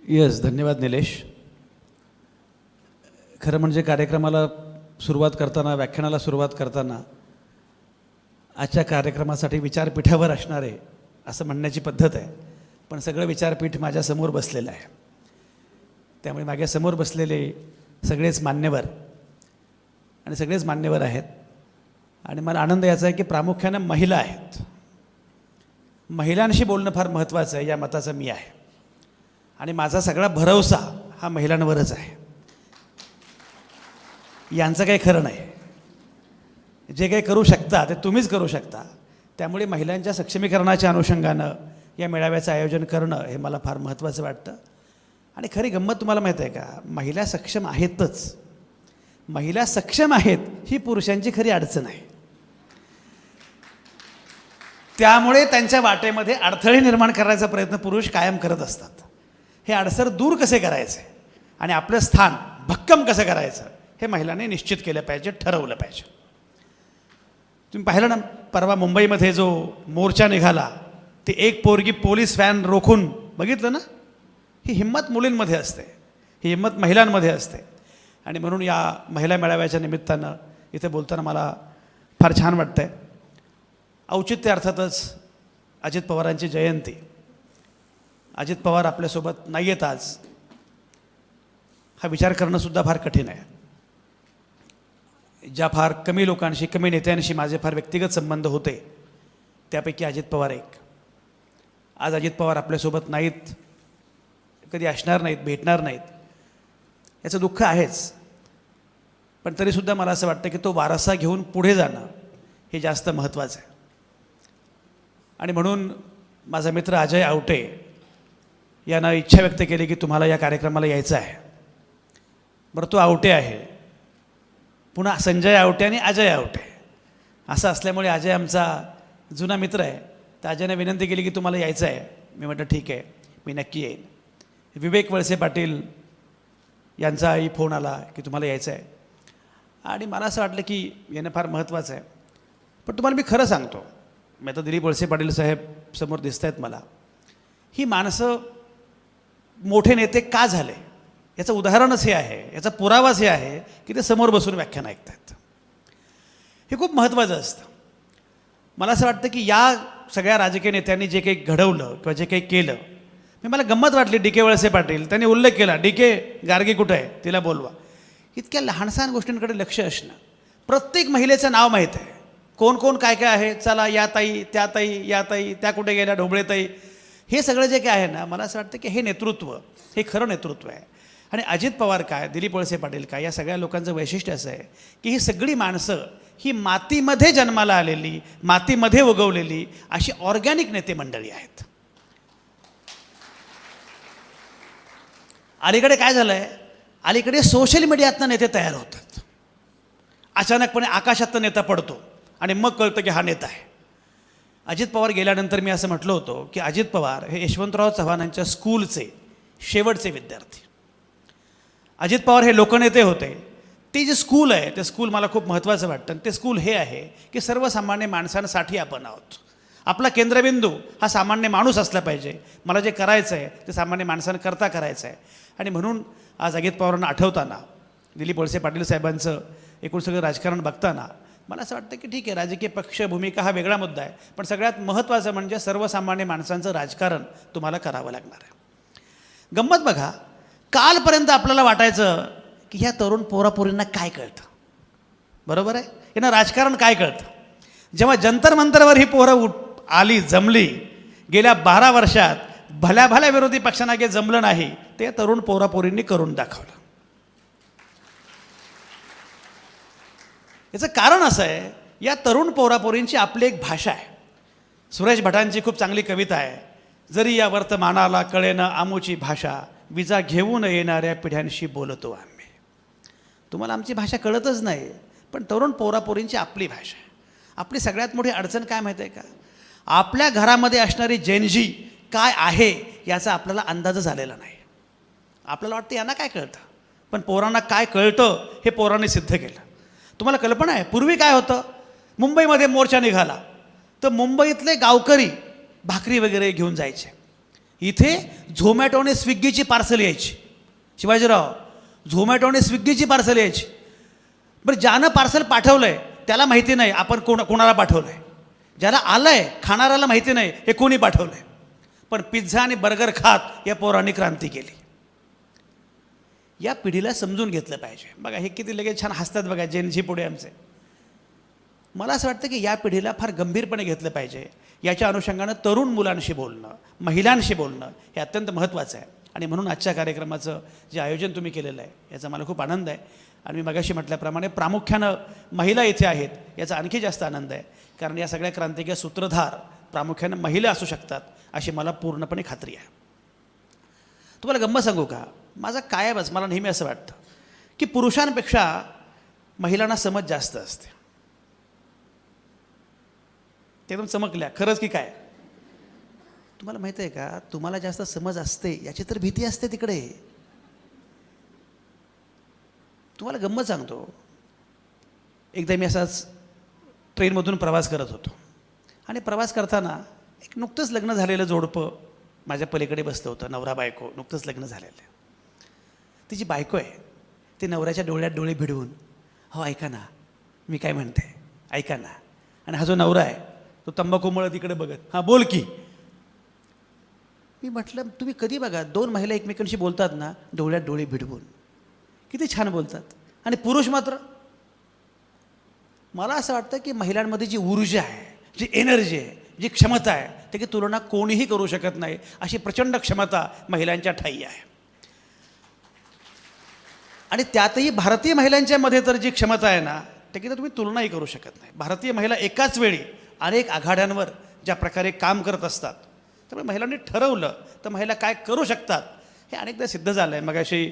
Yes, धन्यवाद निलेश. खरं म्हणजे कार्यक्रमाला सुरुवात करताना, व्याख्यानाला सुरुवात करताना आजच्या कार्यक्रमासाठी विचारपीठावर असणारे असं म्हणण्याची पद्धत आहे, पण सगळं विचारपीठ माझ्यासमोर बसलेलं आहे. त्यामुळे माझ्यासमोर बसलेले सगळेच मान्यवर आणि सगळेच मान्यवर आहेत. आणि मला आनंद याचा आहे की प्रामुख्यानं महिला आहेत. महिलांशी बोलणं फार महत्त्वाचं आहे या मताचा मी आहे. आणि माझा सगळा भरवसा हा महिलांवरच आहे. यांचं काही खरं नाही. जे काही करू शकता ते तुम्हीच करू शकता. त्यामुळे महिलांच्या सक्षमीकरणाच्या अनुषंगानं या मेळाव्याचं आयोजन करणं हे मला फार महत्त्वाचं वाटतं. आणि खरी गंमत तुम्हाला माहीत आहे का, महिला सक्षम आहेतच. महिला सक्षम आहेत ही पुरुषांची खरी अडचण आहे. त्यामुळे त्यांच्या वाटेमध्ये अडथळे निर्माण करायचा प्रयत्न पुरुष कायम करत असतात. हे अडसर दूर कसे करायचे आणि आपलं स्थान भक्कम कसं करायचं हे महिलांनी निश्चित केलं पाहिजे, ठरवलं पाहिजे. तुम्ही पाहिलं ना, परवा मुंबईमध्ये जो मोर्चा निघाला, ते एक पोरगी पोलीस व्हॅन रोखून, बघितलं ना. ही हिंमत मुलींमध्ये असते, ही हिंमत महिलांमध्ये असते. आणि म्हणून या महिला मेळाव्याच्या निमित्तानं इथे बोलताना मला फार छान वाटतं आहे. औचित्य अर्थातच अजित पवारांची जयंती. अजित पवार आपल्यासोबत नाही आहेत आज, हा विचार करणंसुद्धा फार कठीण आहे. ज्या फार कमी लोकांशी, कमी नेत्यांशी माझे फार व्यक्तिगत संबंध होते, त्यापैकी अजित पवार एक. आज अजित पवार आपल्यासोबत नाहीत, कधी असणार नाहीत, भेटणार नाहीत, याचं दुःख आहेच. पण तरीसुद्धा मला असं वाटतं की तो वारसा घेऊन पुढे जाणं हे जास्त महत्त्वाचं आहे. आणि म्हणून माझा मित्र अजय आवटे यानं इच्छा व्यक्त केली की तुम्हाला या कार्यक्रमाला यायचं आहे. बरं, तो आवटे आहे, पुन्हा संजय आवटे आणि अजय आवटे असं असल्यामुळे अजय आमचा जुना मित्र आहे. तर अजयने विनंती केली की तुम्हाला यायचं आहे. मी म्हटलं ठीक आहे, मी नक्की येईन. विवेक वळसे पाटील यांचाही फोन आला की तुम्हाला यायचं आहे. आणि मला असं वाटलं की येणं फार महत्त्वाचं आहे. पण तुम्हाला मी खरं सांगतो, मी आता दिलीप वळसे पाटील साहेब समोर दिसत आहेत मला, ही माणसं मोठे नेते का झाले याचं उदाहरणच हे आहे, याचा पुरावाच हे आहे की ते समोर बसून व्याख्यान ऐकत आहेत. हे खूप महत्त्वाचं असतं. मला असं वाटतं की या सगळ्या राजकीय नेत्यांनी जे काही घडवलं किंवा जे काही केलं, मला गंमत वाटली. डी के वळसे पाटील त्यांनी उल्लेख केला, डी के गार्गी कुठं आहे, तिला बोलवा. इतक्या लहानसहान गोष्टींकडे लक्ष असणं. प्रत्येक महिलेचं नाव माहीत आहे, कोण कोण काय काय आहे. चला या ताई, त्या ताई, या ताई, त्या कुठे गेल्या, ढोबळे ताई. हे सगळं जे काय आहे ना, मला असं वाटतं की हे नेतृत्व, हे खरं नेतृत्व आहे. आणि अजित पवार काय, दिलीप वळसे पाटील काय, या सगळ्या लोकांचं वैशिष्ट्य असं आहे की ही सगळी माणसं ही मातीमध्ये जन्माला आलेली, मातीमध्ये उगवलेली अशी ऑर्गॅनिक नेते मंडळी आहेत. अलीकडे काय झालं आहे, अलीकडे सोशल मीडियातनं नेते तयार होतात. अचानकपणे आकाशातनं नेता पडतो आणि मग कळतं की हा नेता आहे. अजित पवार गेल्यानंतर मी असं म्हटलं होतं की अजित पवार हे यशवंतराव चव्हाणांच्या स्कूलचे शेवटचे विद्यार्थी. अजित पवार हे लोकनेते होते. ते जे स्कूल आहे ते स्कूल मला खूप महत्त्वाचं वाटतं. आणि ते स्कूल हे आहे की सर्वसामान्य माणसांसाठी आपण आहोत. आपला केंद्रबिंदू हा सामान्य माणूस असला पाहिजे. मला जे करायचं आहे ते सामान्य माणसांकरता करायचं आहे. आणि म्हणून आज अजित पवारांना आठवताना, दिलीप वळसे पाटील साहेबांचं एकूण सगळं राजकारण बघताना मला असं वाटतं की ठीक आहे, राजकीय पक्ष भूमिका हा वेगळा मुद्दा आहे, पण सगळ्यात महत्त्वाचं म्हणजे सर्वसामान्य माणसांचं राजकारण तुम्हाला करावं लागणार आहे. गंमत बघा, कालपर्यंत आपल्याला वाटायचं की ह्या तरुण पोरापोरींना काय कळतं, बरोबर आहे, यांना राजकारण काय कळतं. जेव्हा जंतर मंतरवर ही पोरं आली, जमली, गेल्या 12 वर्षात भल्या भल्या विरोधी पक्षांना जे जमलं नाही ते तरुण पोरापोरींनी करून दाखवलं. याचं कारण असं आहे, या तरुण पोरापोरींची आपली एक भाषा आहे. सुरेश भटांची खूप चांगली कविता आहे, जरी या वर्तमानाला कळेना आमूची भाषा, विजा घेऊन येणाऱ्या पिढ्यांशी बोलतो आम्ही. तुम्हाला आमची भाषा कळतच नाही, पण तरुण पोरापोरींची आपली भाषा आहे. आपली सगळ्यात मोठी अडचण काय माहीत आहे का, आपल्या घरामध्ये असणारी जेनजी काय आहे याचा आपल्याला अंदाजच आलेला नाही. आपल्याला वाटतं यांना काय कळतं, पण पोरांना काय कळतं हे पोरांनी सिद्ध केलं. तुम्हाला कल्पना आहे, पूर्वी काय होतं, मुंबईमध्ये मोर्चा निघाला तर मुंबईतले गावकरी भाकरी वगैरे घेऊन जायचे. इथे झोमॅटोने स्विग्गीची पार्सल यायची. शिवाजीराव, झोमॅटोने स्विग्गीची पार्सल यायची. बरं, ज्यानं पार्सल पाठवलं आहे त्याला माहिती नाही आपण कोणाला पाठवलं आहे. ज्याला आलं आहे खाणाऱ्याला माहिती नाही हे कोणी पाठवलं आहे. पण पिझ्झा आणि बर्गर खात या पोरांनी क्रांती केली. या पिढीला समजून घेतलं पाहिजे. बघा हे किती लगेच छान हसतात बघा जेनझी पुढे आमचे. मला असं वाटतं की या पिढीला फार गंभीरपणे घेतलं पाहिजे. याच्या अनुषंगानं तरुण मुलांशी बोलणं, महिलांशी बोलणं हे अत्यंत महत्त्वाचं आहे. आणि म्हणून आजच्या कार्यक्रमाचं जे आयोजन तुम्ही केलेलं आहे याचा मला खूप आनंद आहे. आणि मी मगाशी म्हटल्याप्रमाणे प्रामुख्यानं महिला इथे आहेत याचा आणखी जास्त आनंद आहे. कारण या सगळ्या क्रांतीच्या सूत्रधार प्रामुख्यानं महिला असू शकतात अशी मला पूर्णपणे खात्री आहे. तुम्हाला गंमत सांगू का, माझा कायमच मला नेहमी असं वाटतं की पुरुषांपेक्षा महिलांना समज जास्त असते. ते एकदम चमकल्या, खरंच की काय? तुम्हाला माहिती आहे का, तुम्हाला जास्त समज असते याची तर भीती असते तिकडे. तुम्हाला गंमत सांगतो, एकदा मी असाच ट्रेनमधून प्रवास करत होतो आणि प्रवास करताना एक नुकतंच लग्न झालेलं जोडपं माझ्या पलीकडे बसलं होतं. नवरा बायको, नुकतंच लग्न झालेलं. तिची बायको आहे, ती नवऱ्याच्या डोळ्यात डोळे भिडवून, हो ऐका ना मी काय म्हणते, ऐका ना. आणि हा जो नवरा आहे तो तंबाखूमुळे तिकडे बघत, हां बोल की. मी म्हटलं तुम्ही कधी बघा दोन महिला एकमेकांशी बोलतात ना डोळ्यात डोळे भिडवून, किती छान बोलतात. आणि पुरुष मात्र, मला असं वाटतं की महिलांमध्ये जी ऊर्जा आहे, जी एनर्जी आहे, जी क्षमता आहे त्याची तुलना कोणीही करू शकत नाही. अशी प्रचंड क्षमता महिलांच्या ठायी आहे. आणि त्यातही भारतीय महिलांच्या मध्ये तर जी क्षमता आहे ना त्याची तर तुम्ही तुलनाही करू शकत नाही. भारतीय महिला एकाच वेळी अनेक आघाड्यांवर ज्या प्रकारे काम करत असतात, त्यामुळे महिलांनी ठरवलं तर महिला काय करू शकतात हे अनेकदा सिद्ध झालं आहे. मगाशी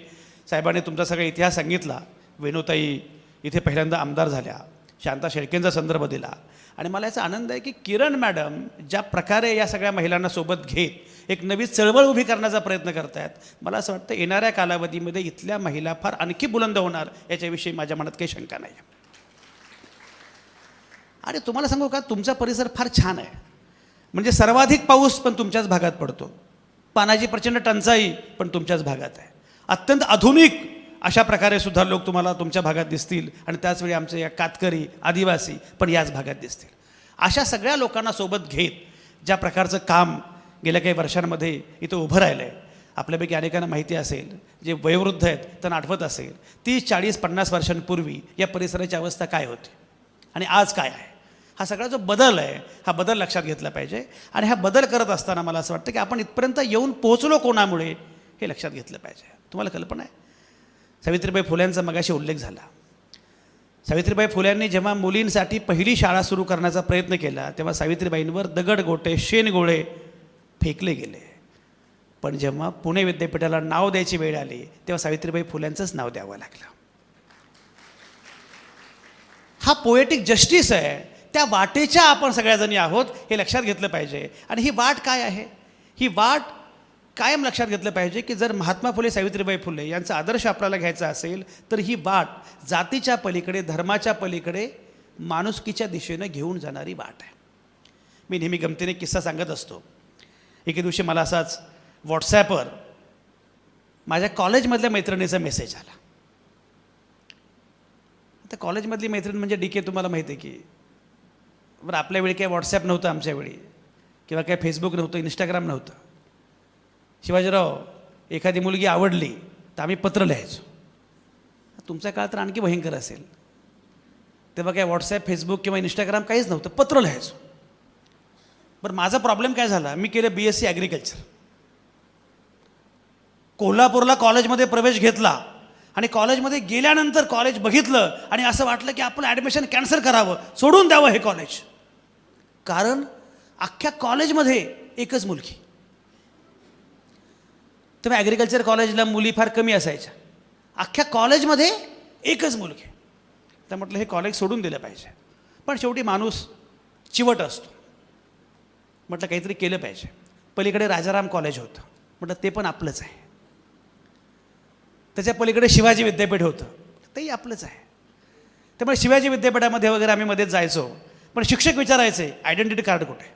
साहेबांनी तुमचा सगळा इतिहास सांगितला. वेणुताई इथे पहिल्यांदा आमदार झाल्या, शांता शेळकेंचा संदर्भ दिला. आणि मला याचा आनंद आहे की किरण मॅडम ज्या प्रकारे या सगळ्या महिलांना सोबत घेत एक नवी चळवळ उभी करण्याचा प्रयत्न करत आहेत, मला असं वाटतं येणाऱ्या कालावधीमध्ये इथल्या महिला फार आणखी बुलंद होणार याच्याविषयी माझ्या मनात काही शंका नाही. आणि तुम्हाला सांगू का, तुमचा परिसर फार छान आहे. म्हणजे सर्वाधिक पाऊस पण तुमच्याच भागात पडतो, पाण्याची प्रचंड टंचाई पण तुमच्याच भागात आहे. अत्यंत आधुनिक अशा प्रकारे सुद्धा लोक तुम्हाला तुमच्या भागात दिसतील. आणि त्याचवेळी आमचे या कातकरी आदिवासी पण याच भागात दिसतील. अशा सगळ्या लोकांना सोबत घेत ज्या प्रकारचं काम गेल्या काही वर्षांमध्ये इथं उभं राहिलं आहे, आपल्यापैकी अनेकांना माहिती असेल, जे वयोवृद्ध आहेत त्यांना आठवत असेल 30, 40, 50 वर्षांपूर्वी या परिसराची अवस्था काय होती आणि आज काय आहे. हा सगळा जो बदल आहे हा बदल लक्षात घेतला पाहिजे. आणि हा बदल करत असताना मला असं वाटतं की आपण इथपर्यंत येऊन पोहोचलो कोणामुळे हे लक्षात घेतलं पाहिजे. तुम्हाला कल्पना आहे, सावित्रीबाई फुल्यांचा मगाशी उल्लेख झाला. सावित्रीबाई फुल्यांनी जेव्हा मुलींसाठी पहिली शाळा सुरू करण्याचा प्रयत्न केला तेव्हा सावित्रीबाईंवर दगडगोटे शेणगोळे फेकले गेले. पण जेव्हा पुणे विद्यापीठाला नाव द्यायची वेळ आली तेव्हा सावित्रीबाई फुल्यांचंच नाव द्यावं लागलं. हा पोएटिक जस्टिस आहे, त्या वाटेच्या आपण सगळ्याजणी आहोत हे लक्षात घेतलं पाहिजे. आणि ही वाट काय आहे, ही वाट कायम लक्षात घेतलं पाहिजे की जर महात्मा फुले सावित्रीबाई फुले यांचा आदर्श आपल्याला घ्यायचा असेल तर ही वाट जातीच्या पलीकडे, धर्माच्या पलीकडे माणुसकीच्या दिशेनं घेऊन जाणारी वाट आहे. मी नेहमी गमतीने किस्सा सांगत असतो. एके दिवशी मला असाच व्हॉट्सॲपवर माझ्या कॉलेजमधल्या मैत्रिणीचा मेसेज आला. आता कॉलेजमधली मैत्रीण म्हणजे डी के तुम्हाला माहिती आहे की, बरं आपल्या वेळी काही व्हॉट्सॲप नव्हतं, आमच्या वेळी किंवा काय फेसबुक नव्हतं, इंस्टाग्राम नव्हतं. शिवाजीराव, एखादी मुलगी आवडली तर आम्ही पत्र लिहायचो. तुमचा काळ तर आणखी भयंकर असेल, तेव्हा काय व्हॉट्सॲप, फेसबुक किंवा इंस्टाग्राम काहीच नव्हतं, पत्र लिहायचो. बरं माझा प्रॉब्लेम काय झाला, मी केलं BSc ॲग्रिकल्चर. कोल्हापूरला कॉलेजमध्ये प्रवेश घेतला आणि कॉलेजमध्ये गेल्यानंतर कॉलेज बघितलं आणि असं वाटलं की आपलं ॲडमिशन कॅन्सल करावं, सोडून द्यावं हे कॉलेज. कारण अख्ख्या कॉलेजमध्ये एकच मुलगी. तेव्हा ॲग्रिकल्चर कॉलेजला मुली फार कमी असायच्या, अख्ख्या कॉलेजमध्ये एकच मुलगी. तर म्हटलं हे कॉलेज सोडून दिलं पाहिजे. पण शेवटी माणूस चिवट असतो, म्हटलं काहीतरी केलं पाहिजे. पलीकडे राजाराम कॉलेज होतं, म्हटलं ते पण आपलंच आहे. त्याच्या पलीकडे शिवाजी विद्यापीठ होतं, तेही आपलंच आहे. त्यामुळे शिवाजी विद्यापीठामध्ये वगैरे आम्ही मध्येच जायचो. पण शिक्षक विचारायचे आयडेंटिटी कार्ड कुठे.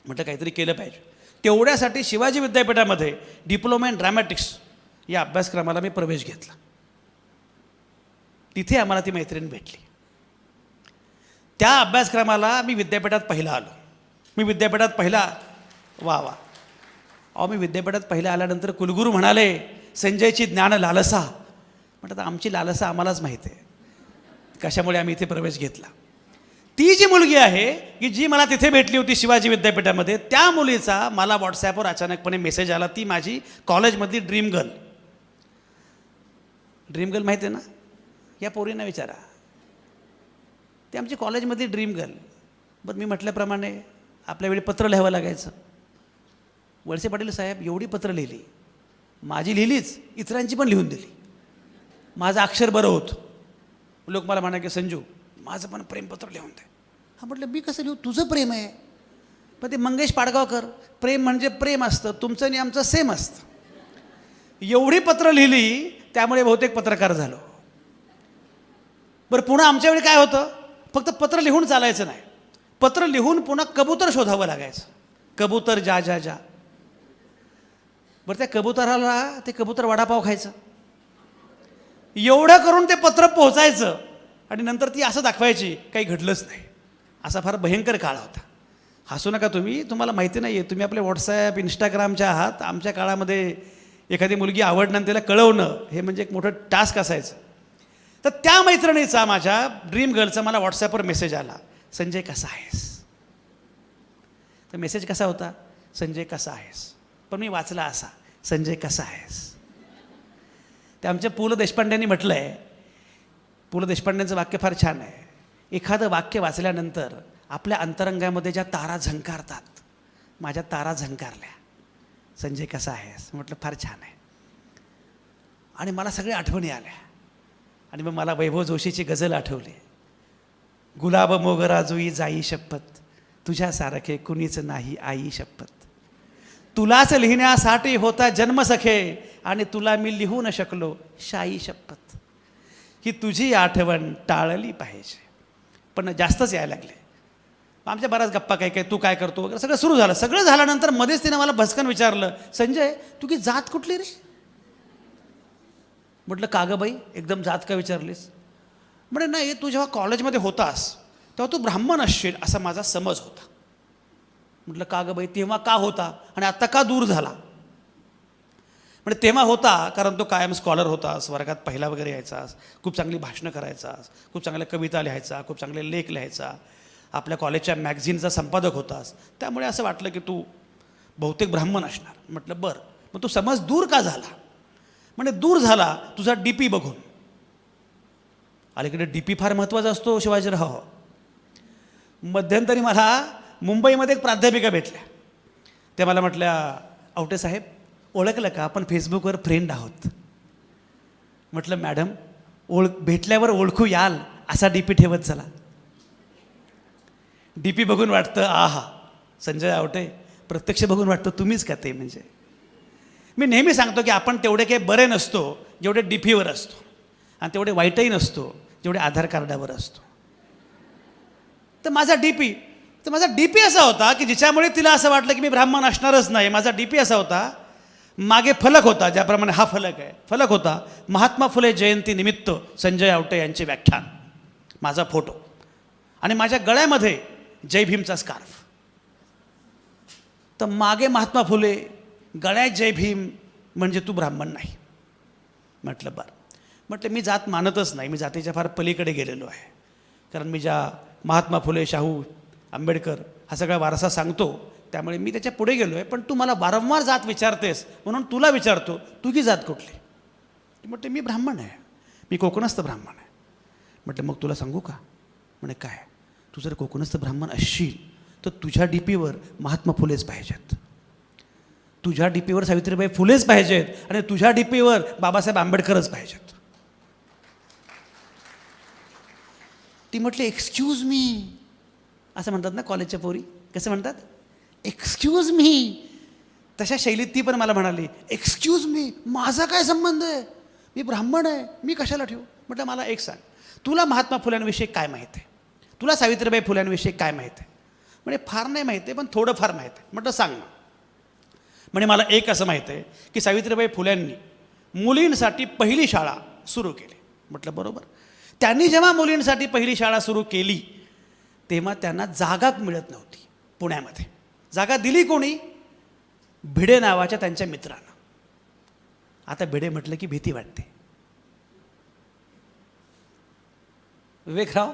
म्हटलं काहीतरी केलं पाहिजे. तेवढ्यासाठी शिवाजी विद्यापीठामध्ये डिप्लोमा इन ड्रॅमॅटिक्स या अभ्यासक्रमाला मी प्रवेश घेतला. तिथे आम्हाला ती मैत्रीण भेटली. त्या अभ्यासक्रमाला मी विद्यापीठात पहिला आलो. मी विद्यापीठात पहिला मी विद्यापीठात पहिला आल्यानंतर कुलगुरू म्हणाले, संजयची ज्ञान लालसा. म्हटलं तर आमची लालसा आम्हालाच माहीत आहे कशामुळे आम्ही इथे प्रवेश घेतला. ती जी मुलगी आहे की जी मला तिथे भेटली होती शिवाजी विद्यापीठामध्ये, त्या मुलीचा मला व्हॉट्सॲपवर अचानकपणे मेसेज आला. ती माझी कॉलेजमधली ड्रीम गर्ल. ड्रीम गर्ल माहिती आहे ना? या पोरींना विचारा, ती आमची कॉलेजमधली ड्रीम गर्ल. बरं, मी म्हटल्याप्रमाणे आपल्या वेळी पत्र लिहावं लागायचं. वळसे पाटील साहेब एवढी पत्र लिहिली, माझी लिहिलीच, इतरांची पण लिहून दिली. माझं अक्षर बरं होतं. लोक मला म्हणा की संजू माझं पण प्रेमपत्र लिहून दे. हा म्हटलं मी कसं लिहू, तुझं प्रेम आहे. पण ते मंगेश पाडगावकर, प्रेम म्हणजे प्रेम असतं, तुमचं आणि आमचं सेम असतं. एवढी पत्र लिहिली, त्यामुळे बहुतेक पत्रकार झालो. बरं, पुन्हा आमच्या वेळी काय होतं, फक्त पत्र लिहून चालायचं नाही, पत्र लिहून पुन्हा कबूतर शोधावं लागायचं. कबूतर जा जा जा. बरं, त्या कबुतराला ते कबूतर वडापाव खायचं. एवढं करून ते पत्र पोहोचायचं आणि नंतर ती असं दाखवायची काही घडलंच नाही. असा फार भयंकर काळ होता. हसू नका तुम्ही, तुम्हाला माहिती नाही आहे, तुम्ही आपले व्हॉट्सॲप इंस्टाग्रामच्या आहात. आमच्या काळामध्ये एखादी मुलगी आवडणं आणि त्याला कळवणं हे म्हणजे एक मोठं टास्क असायचं. तर त्या मैत्रिणीचा, माझ्या ड्रीम गर्लचा मला व्हॉट्सॲपवर मेसेज आला, संजय कसा आहेस. तर मेसेज कसा होता, संजय कसा आहेस. पण मी वाचला असा, संजय कसा आहेस. ते आमच्या पु ल देशपांड्यांनी म्हटलं आहे, पु ल देशपांड्यांचं वाक्य फार छान आहे. एखादं वाक्य वाचल्यानंतर आपल्या अंतरंगामध्ये ज्या तारा झंकारतात, माझ्या तारा झंकारल्या. संजय कसा आहेस म्हटलं, फार छान आहे. आणि मला सगळ्या आठवणी आल्या. आणि मग मला वैभव जोशीची गझल आठवली, गुलाब मोगरा जुई जाई शपथ, तुझ्यासारखे कुणीच नाही आई शपथ. तुलाच लिहिण्यासाठी होता जन्म सखे, आणि तुला मी लिहू न शकलो शाई शपथ. ही तुझी आठवण टाळली पाहिजे. पण जास्तच यायला लागले. आमच्या बऱ्याच गप्पा काय काय, तू काय करतो वगैरे सगळं सुरू झालं. सगळं झाल्यानंतर मध्येच तिनं मला भस्कन विचारलं, संजय तू की जात कुठली रे. म्हटलं का गं बाई, एकदम जात का विचारलीस. म्हणजे नाही, तू जेव्हा कॉलेजमध्ये होतास तेव्हा तू ब्राह्मण असशील असा माझा समज होता. म्हटलं का गं बाई, तेव्हा का होता आणि आत्ता का दूर झाला. म्हणजे तेव्हा होता कारण तो कायम स्कॉलर होतास, वर्गात पहिला वगैरे यायचास, खूप चांगली भाषणं करायचास, खूप चांगल्या कविता लिहायचा, खूप चांगले लेख लिहायचा, आपल्या कॉलेजच्या मॅगझिनचा संपादक होतास. त्यामुळे असं वाटलं की तू बहुतेक ब्राह्मण असणार. म्हटलं बरं, मग तो समज दूर का झाला. म्हणजे दूर झाला तुझा डी पी बघून. अलीकडे डी पी फार महत्त्वाचा असतो शिवाजीराव. मध्यंतरी मला मुंबईमध्ये एक प्राध्यापिका भेटल्या. त्या मला म्हटल्या, आवटे साहेब ओळखलं का, आपण फेसबुकवर फ्रेंड आहोत. म्हटलं मॅडम भेटल्यावर ओळखू याल असा डी पी ठेवत चला. डी पी बघून वाटतं आहा संजय आवटे, प्रत्यक्ष बघून वाटतं तुम्हीच का ते. म्हणजे मी नेहमी सांगतो की आपण तेवढे काही बरे नसतो जेवढे डी पीवर असतो, आणि तेवढे वाईटही नसतो जेवढे आधार कार्डावर असतो. तर माझा डी पी असा होता की जिच्यामुळे तिला असं वाटलं की मी ब्राह्मण असणारच नाही. माझा डी पी असा होता, मागे फलक होता, ज्याप्रमाणे हा फलक आहे, फलक होता महात्मा फुले जयंती निमित्त संजय आवटे यांचे व्याख्यान, माझा फोटो, आणि माझ्या गळ्यामध्ये जय भीमचा स्कार्फ. तर मागे महात्मा फुले, गळ्यात जय भीम, म्हणजे तू ब्राह्मण नाही. म्हटलं बरं. म्हटलं मी जात मानतच नाही, मी जातीच्या फार पलीकडे गेलेलो आहे. कारण मी ज्या महात्मा फुले, शाहू, आंबेडकर हा सगळा वारसा सांगतो, त्यामुळे मी त्याच्या पुढे गेलो आहे. पण तू मला वारंवार जात विचारतेस म्हणून तुला विचारतो, तुझी जात कुठली. म्हटलं मी ब्राह्मण आहे, मी कोकणस्थ ब्राह्मण आहे. म्हटलं मग तुला सांगू का. म्हणे काय. तू जर कोकणस्थ ब्राह्मण असशील तर तुझ्या डी पीवर महात्मा फुलेच पाहिजेत, तुझ्या डी पीवर सावित्रीबाई फुलेच पाहिजेत, आणि तुझ्या डी पीवर बाबासाहेब आंबेडकरच पाहिजेत. ती म्हटली एक्सक्यूज मी, असं म्हणतात ना कॉलेजच्या पोरी, कसं म्हणतात एक्सक्यूज मी, तशा शैलीत ती पण मला म्हणाली एक्सक्यूज मी, माझा काय संबंध आहे, मी ब्राह्मण आहे, मी कशाला ठेवू. म्हटलं मला एक सांग, तुला महात्मा फुल्यांविषयी काय माहीत आहे, तुला सावित्रीबाई फुल्यांविषयी काय माहीत आहे. म्हणजे फार नाही माहीत आहे पण थोडंफार माहीत आहे. म्हटलं सांग ना. म्हणजे मला एक असं माहीत आहे की सावित्रीबाई फुल्यांनी मुलींसाठी पहिली शाळा सुरू केली. म्हटलं बरोबर. त्यांनी जेव्हा मुलींसाठी पहिली शाळा सुरू केली तेव्हा त्यांना जागा मिळत नव्हती पुण्यामध्ये. जागा दिली कोणी? भिडे नावाच्या त्यांच्या मित्रांना. आता भिडे म्हटलं की भीती वाटते. विवेकराव,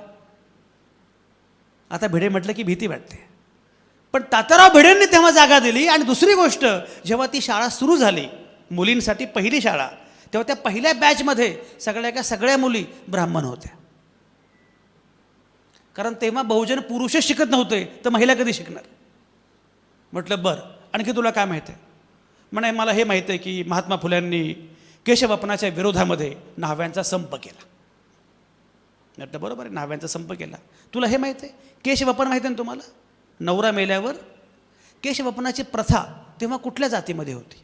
आता भिडे म्हटलं की भीती वाटते. पण तात्याराव भिडेंनी तेव्हा जागा दिली. आणि दुसरी गोष्ट, जेव्हा ती शाळा सुरू झाली मुलींसाठी पहिली शाळा, तेव्हा त्या पहिल्या बॅचमध्ये सगळ्या मुली ब्राह्मण होत्या. कारण तेव्हा बहुजन पुरुषच शिकत नव्हते तर महिला कधी शिकणार. म्हटलं बरं, आणखी तुला काय माहीत आहे? म्हणे मला हे माहीत आहे की महात्मा फुल्यांनी केशवपनाच्या विरोधामध्ये न्हाव्यांचा संप केला. म्हटलं बरोबर आहे, न्हाव्यांचा संप केला. तुला हे माहीत आहे केशवपन माहीत आहे ना तुम्हाला? नवरा मेल्यावर केशवपनाची प्रथा तेव्हा कुठल्या जातीमध्ये होती?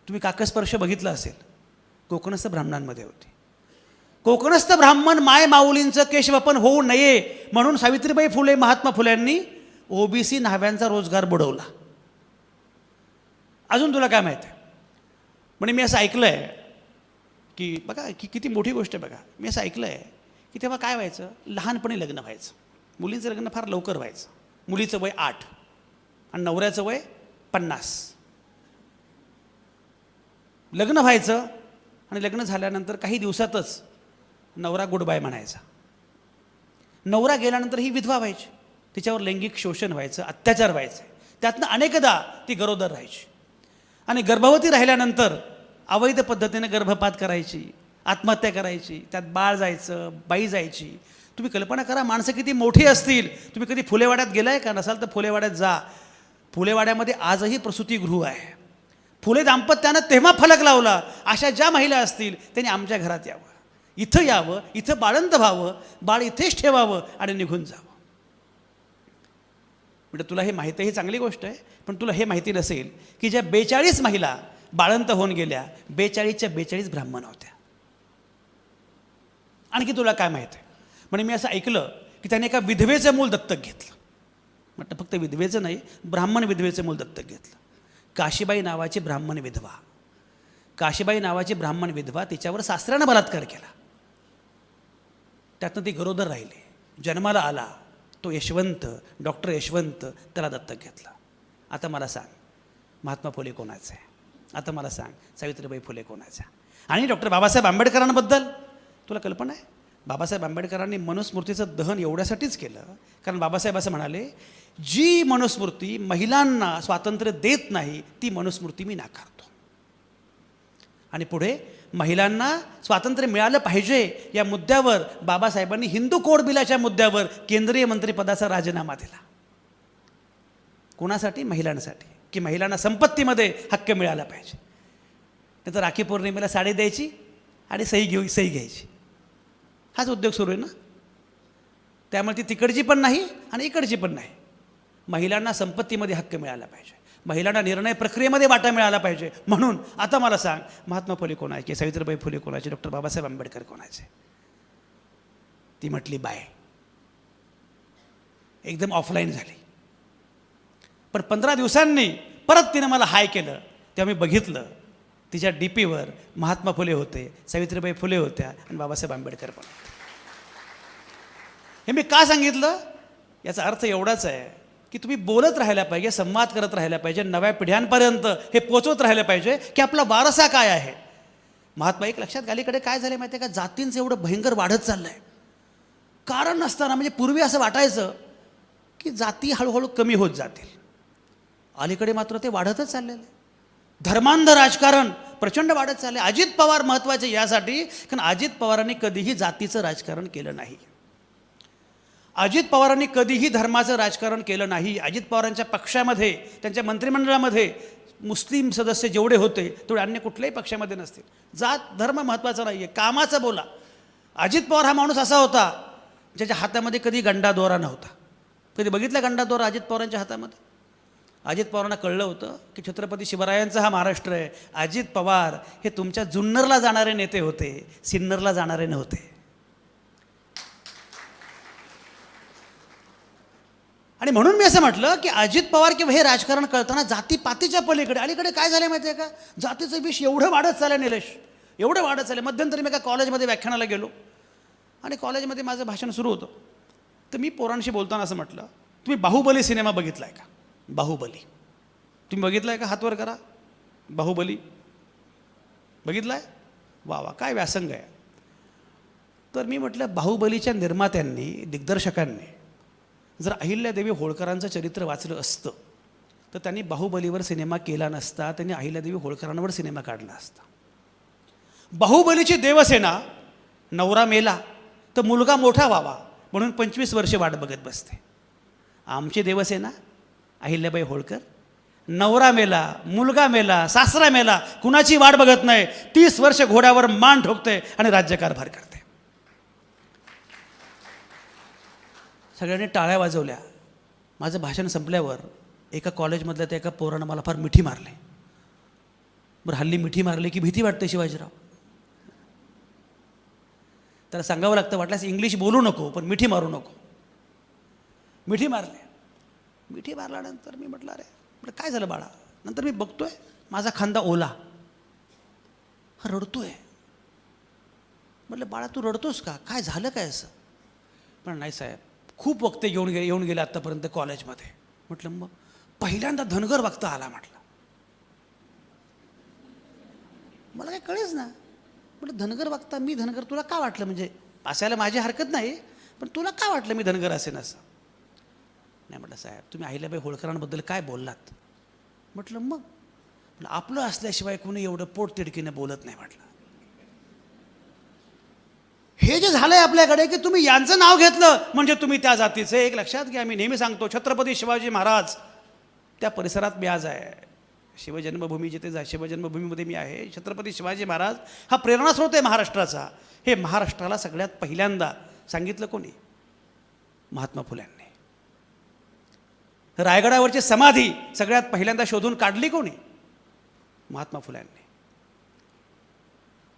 तुम्ही काकस्पर्श बघितला असेल, कोकणस्थ ब्राह्मणांमध्ये होती. कोकणस्थ ब्राह्मण माय माऊलींचं केशवपन होऊ नये म्हणून सावित्रीबाई फुले महात्मा फुल्यांनी ओबीसी न्हाव्यांचा रोजगार बुडवला. अजून तुला काय माहीत आहे? म्हणजे मी असं ऐकलं आहे की बघा की किती मोठी गोष्ट आहे. बघा, मी असं ऐकलं आहे की तेव्हा काय व्हायचं, लहानपणी लग्न व्हायचं. मुलीचं लग्न फार लवकर व्हायचं. मुलीचं वय 8 आणि नवऱ्याचं वय 50. लग्न व्हायचं आणि लग्न झाल्यानंतर काही दिवसातच नवरा गुड बाय म्हणायचा. नवरा गेल्यानंतर ही विधवा व्हायची. तिच्यावर लैंगिक शोषण व्हायचं, अत्याचार व्हायचे. त्यातनं अनेकदा ती गरोदर राहायची आणि गर्भवती राहिल्यानंतर अवैध पद्धतीने गर्भपात करायची, आत्महत्या करायची. त्यात बाळ जायचं, बाई जायची. तुम्ही कल्पना करा, माणसं किती मोठी असतील. तुम्ही कधी फुलेवाड्यात गेलाय का? नसाल तर फुलेवाड्यात जा. फुलेवाड्यामध्ये आजही प्रसूतीगृह आहे. फुले दाम्पत्यानं तेव्हा फलक लावला, अशा ज्या महिला असतील त्यांनी आमच्या घरात यावं, इथं यावं, इथं बाळंत व्हावं, बाळ इथेच ठेवावं आणि निघून जावं. म्हणजे तुला हे माहिती, ही चांगली गोष्ट आहे. पण तुला हे माहिती नसेल की ज्या 42 महिला बाळंत होऊन गेल्या, 42च्या 42 ब्राह्मण होत्या. आणखी तुला काय माहीत आहे? म्हणजे मी असं ऐकलं की त्याने एका विधवेचं मूल दत्तक घेतलं. म्हटलं फक्त विधवेचं नाही, ब्राह्मण विधवेचं मूल दत्तक घेतलं. काशीबाई नावाची ब्राह्मण विधवा, काशीबाई नावाची ब्राह्मण विधवा, तिच्यावर सासऱ्यानं बलात्कार केला. त्यातनं ती गरोदर राहिली. जन्माला आला तो यशवंत, डॉक्टर यशवंत, त्याला दत्तक घेतला. आता मला सांग, महात्मा फुले कोणाचं आहे? आता मला सांग, सावित्रीबाई फुले कोणाच्या? आणि डॉक्टर बाबासाहेब आंबेडकरांबद्दल तुला कल्पना आहे? बाबासाहेब आंबेडकरांनी मनुस्मृतीचं दहन एवढ्यासाठीच केलं कारण बाबासाहेब असं म्हणाले, जी मनुस्मृती महिलांना स्वातंत्र्य देत नाही ती मनुस्मृती मी नाकारतो. आणि पुढे महिलांना स्वातंत्र्य मिळालं पाहिजे या मुद्द्यावर बाबासाहेबांनी हिंदू कोड बिलाच्या मुद्द्यावर केंद्रीय मंत्रिपदाचा राजीनामा दिला. कोणासाठी? महिलांसाठी, की महिलांना संपत्तीमध्ये हक्क मिळाला पाहिजे. नाही तर राखी पौर्णिमेला साडी द्यायची आणि सही घ्यायची. हाच उद्योग सुरू आहे ना. त्यामुळे ती तिकडची पण नाही आणि इकडची पण नाही. महिलांना संपत्तीमध्ये हक्क मिळाला पाहिजे, महिलांना निर्णय प्रक्रियेमध्ये वाटा मिळाला पाहिजे. म्हणून आता मला सांग, महात्मा फुले कोणाचे, सावित्रीबाई फुले कोणाचे, डॉक्टर बाबासाहेब आंबेडकर कोणाचे? ती म्हटली बाय, एकदम ऑफलाईन झाली. पण 15 दिवसांनी परत तिनं मला हाय केलं. तेव्हा मी बघितलं तिच्या डीपीवर महात्मा फुले होते, सावित्रीबाई फुले होत्या आणि बाबासाहेब आंबेडकर पण होते. हे मी का सांगितलं? याचा अर्थ एवढाच आहे की तुम्ही बोलत राहायला पाहिजे, संवाद करत राहायला पाहिजे, नव्या पिढ्यांपर्यंत हे पोचवत राहिलं पाहिजे की आपला वारसा काय आहे. महात्मा, एक लक्षात अलीकडे काय झालं माहिती आहे का? जातींचं एवढं भयंकर वाढत चाललं आहे. कारण नसताना. म्हणजे पूर्वी असं वाटायचं की जाती हळूहळू कमी होत जातील. अलीकडे मात्र ते वाढतच चाललेलं आहे. धर्मांध राजकारण प्रचंड वाढत चालले. अजित पवार महत्त्वाचे यासाठी कारण अजित पवारांनी कधीही जातीचं राजकारण केलं नाही. अजित पवारांनी कधीही धर्माचं राजकारण केलं नाही. अजित पवारांच्या पक्षामध्ये, त्यांच्या मंत्रिमंडळामध्ये मुस्लिम सदस्य जेवढे होते तेवढे अन्य कुठल्याही पक्षामध्ये नसतील. जात धर्म महत्त्वाचा नाही आहे, कामाचं बोला. अजित पवार हा माणूस असा होता ज्याच्या हातामध्ये कधी गंडा दोरा नव्हता. कधी बघितला गंडा दोरा अजित पवारांच्या हातामध्ये? अजित पवारांना कळलं होतं की छत्रपती शिवरायांचा हा महाराष्ट्र आहे. अजित पवार हे तुमच्या जुन्नरला जाणारे नेते होते, सिन्नरला जाणारे नव्हते. आणि म्हणून मी असं म्हटलं की अजित पवार किंवा हे राजकारण कळताना जातीपातीच्या पलीकडे अलीकडे काय झालं माहिती आहे का, जातीचं विष एवढं वाढत चाललं निलेश, एवढं वाढत चाललं. मध्यंतरी मी एका कॉलेजमध्ये व्याख्यानाला गेलो आणि कॉलेजमध्ये माझं भाषण सुरू होतं. तर मी पोरांशी बोलताना असं म्हटलं, तुम्ही बाहुबली सिनेमा बघितला आहे का? बाहुबली तुम्ही बघितला आहे का? हात वर करा. बाहुबली बघितला आहे? वा वा, काय व्यासंग आहे. तर मी म्हटलं, बाहुबलीच्या निर्मात्यांनी, दिग्दर्शकांनी जर अहिल्यादेवी होळकरांचं चरित्र वाचलं असतं तर त्यांनी बाहुबलीवर सिनेमा केला नसता, त्यांनी अहिल्यादेवी होळकरांवर सिनेमा काढला असता. बाहुबलीची देवसेना नवरा मेला तर मुलगा मोठा व्हावा म्हणून 25 वर्षे वाट बघत बसते. आमची देवसेना अहिल्याबाई होळकर नवरा मेला, मुलगा मेला, सासरा मेला, कुणाची वाट बघत नाही, 30 वर्ष घोड्यावर मान ठोकते आणि राज्यकारभार करते. सगळ्यांनी टाळ्या वाजवल्या. माझं भाषण संपल्यावर एका कॉलेजमधल्या त्या एका पोरानं मला फार मिठी मारली. बरं, हल्ली मिठी मारली की भीती वाटते शिवाजीराव. त्याला सांगावं लागतं, वाटल्यास इंग्लिश बोलू नको पण मिठी मारू नको. मिठी मारली. मिठी मारल्यानंतर मी म्हटलं, अरे म्हटलं काय झालं बाळा? नंतर मी बघतोय माझा खांदा ओला, हा रडतोय. म्हटलं बाळा तू रडतोस का, काय झालं काय असं? पण नाही साहेब, खूप वक्ते येऊन गेले आत्तापर्यंत कॉलेजमध्ये. म्हटलं मग पहिल्यांदा धनगर वक्ता आला. म्हटलं मला काय कळेच ना. म्हटलं धनगर वक्ता, मी धनगर, तुला का वाटलं? म्हणजे असायला माझी हरकत नाही, पण तुला का वाटलं मी धनगर असेन असं? नाही म्हटलं साहेब, तुम्ही अहिल्याबाई होळकरांबद्दल काय बोललात? म्हटलं मग आपलं असल्याशिवाय कोणी एवढं पोटतिडकीनं बोलत नाही. म्हटलं हे जे झालंय आपल्याकडे की तुम्ही यांचं नाव घेतलं म्हणजे तुम्ही त्या जातीचे. एक लक्षात घ्या, मी नेहमी सांगतो, छत्रपती शिवाजी महाराज त्या परिसरात मी आज आहे. शिवजन्मभूमी जिथे शिवजन्मभूमीमध्ये मी आहे. छत्रपती शिवाजी महाराज हा प्रेरणास्रोत आहे महाराष्ट्राचा. हे महाराष्ट्राला सगळ्यात पहिल्यांदा सांगितलं कोणी? महात्मा फुल्यांनी. रायगडावरची समाधी सगळ्यात पहिल्यांदा शोधून काढली कोणी? महात्मा फुल्यांनी.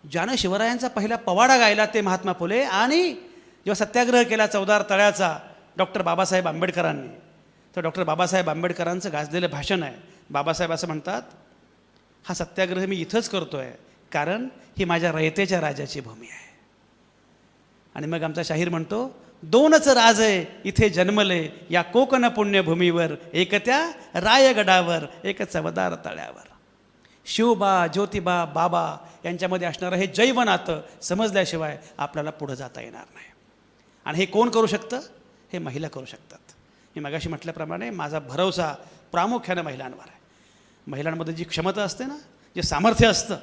ज्यानं शिवरायांचा पहिला पवाडा गायला ते महात्मा फुले. आणि जेव्हा सत्याग्रह केला चौदार तळ्याचा डॉक्टर बाबासाहेब आंबेडकरांनी, तर डॉक्टर बाबासाहेब आंबेडकरांचं गाजलेलं भाषण आहे. बाबासाहेब असं म्हणतात, हा सत्याग्रह मी इथंच करतो आहे कारण ही माझ्या रयतेच्या राजाची भूमी आहे. आणि मग आमचा शाहीर म्हणतो, दोनच राजे इथे जन्मले या कोकण पुण्यभूमीवर, एक त्या रायगडावर, एक चवदार तळ्यावर. शिवबा, ज्योतिबा, बाबा यांच्यामध्ये असणारं हे जैव नातं समजल्याशिवाय आपल्याला पुढं जाता येणार नाही. आणि हे कोण करू शकतं? हे महिला करू शकतात. मी मगाशी म्हटल्याप्रमाणे माझा भरवसा प्रामुख्यानं महिलांवर आहे. महिलांमध्ये जी क्षमता असते ना, जे सामर्थ्य असतं,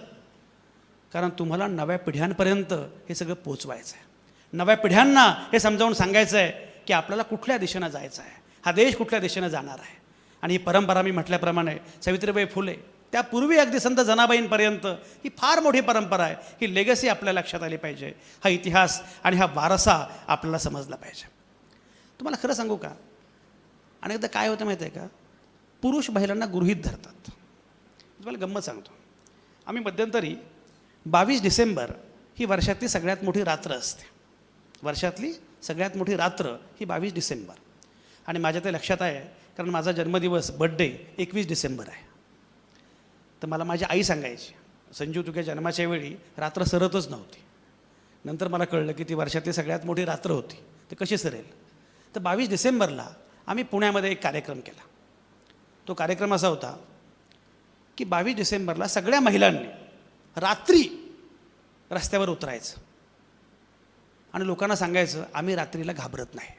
कारण तुम्हाला नव्या पिढ्यांपर्यंत हे सगळं पोचवायचं आहे. नव्या पिढ्यांना हे समजावून सांगायचं आहे की आपल्याला कुठल्या दिशेनं जायचं आहे, हा देश कुठल्या दिशेनं जाणार आहे. आणि ही परंपरा मी म्हटल्याप्रमाणे सावित्रीबाई फुले त्यापूर्वी अगदी संत जनाबाईंपर्यंत ही फार मोठी परंपरा आहे. ही लेगसी आपल्या लक्षात आली पाहिजे. हा इतिहास आणि हा वारसा आपल्याला समजला पाहिजे. तुम्हाला खरं सांगू का, अनेकदा काय होतं माहिती आहे का, पुरुष महिलांना गृहीत धरतात. तुम्हाला गंमत सांगतो, आम्ही मध्यंतरी 22 डिसेंबर ही वर्षातली सगळ्यात मोठी रात्र असते. वर्षातली सगळ्यात मोठी रात्र ही 22 डिसेंबर. आणि माझ्या ते लक्षात आहे कारण माझा जन्मदिवस, बड्डे 21 डिसेंबर आहे. तर मला माझी आई सांगायची, संजू तुझ्या जन्माच्या वेळी रात्र सरतच नव्हती. नंतर मला कळलं की ती वर्षातली सगळ्यात मोठी रात्र होती. तर कशी सरेल? तर 22 डिसेंबरला आम्ही पुण्यामध्ये एक कार्यक्रम केला. तो कार्यक्रम असा होता की 22 डिसेंबरला सगळ्या महिलांनी रात्री रस्त्यावर उतरायचं आणि लोकांना सांगायचं, आम्ही रात्रीला घाबरत नाही,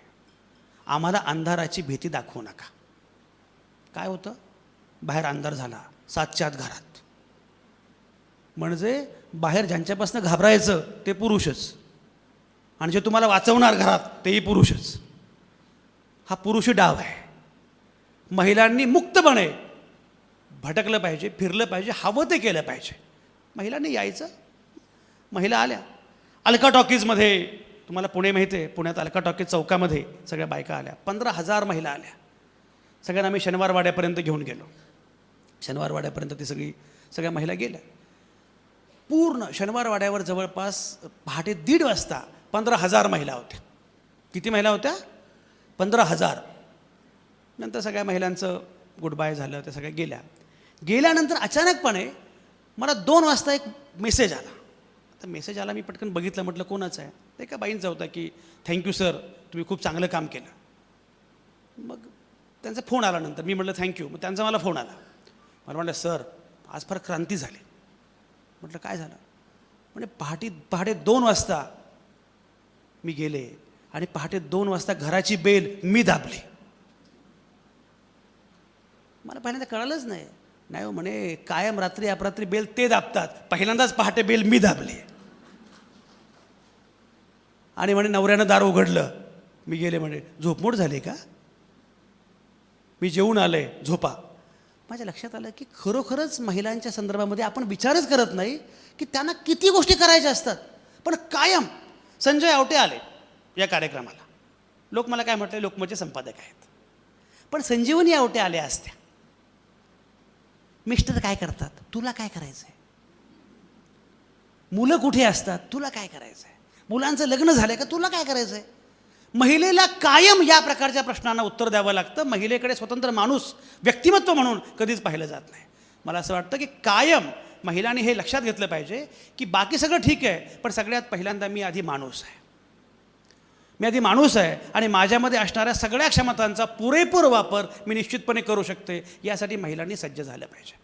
आम्हाला अंधाराची भीती दाखवू नका. काय होतं? बाहेर अंधार झाला, 7च्या आत घरात. म्हणजे बाहेर ज्यांच्यापासून घाबरायचं ते पुरुषच, आणि जे तुम्हाला वाचवणार घरात तेही पुरुषच. हा पुरुषी डाव आहे. महिलांनी मुक्तपणे भटकलं पाहिजे, फिरलं पाहिजे, हवं ते केलं पाहिजे. महिलांनी यायचं. महिला आल्या. अलका टॉकीजमध्ये, तुम्हाला पुणे माहिती आहे, पुण्यात अलका टॉकीज चौकामध्ये सगळ्या बायका आल्या. 15,000 महिला आल्या. सगळ्यांना आम्ही शनिवारवाड्यापर्यंत घेऊन गेलो. शनिवारवाड्यापर्यंत ती सगळ्या महिला गेल्या. पूर्ण शनिवारवाड्यावर जवळपास पहाटे 1:30 वाजता 15,000 महिला होत्या. किती महिला होत्या? 15,000. नंतर सगळ्या महिलांचं गुड बाय झालं, त्या सगळ्या गेल्या. गेल्यानंतर अचानकपणे मला 2 वाजता एक मेसेज आला. आता मेसेज आला, मी पटकन बघितलं, म्हटलं कोणाचं आहे. ते एका बाईंचा होता की थँक्यू सर, तुम्ही खूप चांगलं काम केलं. मग त्यांचा फोन आला नंतर, मी म्हटलं थँक्यू. मग त्यांचा मला फोन आला. मला म्हटलं सर आज फार क्रांती झाली. म्हटलं काय झालं? म्हणजे पहाटे 2 वाजता मी गेले आणि पहाटे 2 वाजता घराची बेल मी दाबली. मला पहिल्यांदा कळालंच नाही. नाही हो म्हणे, कायम रात्री अपरात्री बेल ते दाबतात, पहिल्यांदाच पहाटे बेल मी दाबली. आणि म्हणे नवऱ्यानं दार उघडलं. मी गेले, म्हणे झोपमोड झाली का? मी जेवून आले, झोपा. माझ्या लक्षात आलं की खरोखरच महिलांच्या संदर्भामध्ये आपण विचारच करत नाही की त्यांना किती गोष्टी करायच्या असतात. पण कायम संजय आवटे आले या कार्यक्रमाला. लोक मला काय म्हटले, लोकमतचे संपादक आहेत. पण संजीवनी आवटे आल्या असत्या. मिस्टर काय करतात, तुला काय करायचं आहे? मुलं कुठे असतात, तुला काय करायचं आहे? मुलांचं लग्न झालं का, तुला काय करायचं आहे? महिलेला कायम या प्रकारच्या प्रश्नांना उत्तर द्यावं लागतं. महिलेकडे स्वतंत्र माणूस व्यक्तिमत्व म्हणून कधीच पाहिलं जात नाही. मला असं वाटतं की कायम महिलांनी हे लक्षात घेतलं पाहिजे की बाकी सगळं ठीक आहे, पण सगळ्यात पहिल्यांदा मी आधी माणूस आहे. मी आधी माणूस आहे आणि माझ्यामध्ये असणाऱ्या सगळ्या क्षमतांचा पुरेपूर वापर मी निश्चितपणे करू शकते. यासाठी महिलांनी सज्ज झालं पाहिजे.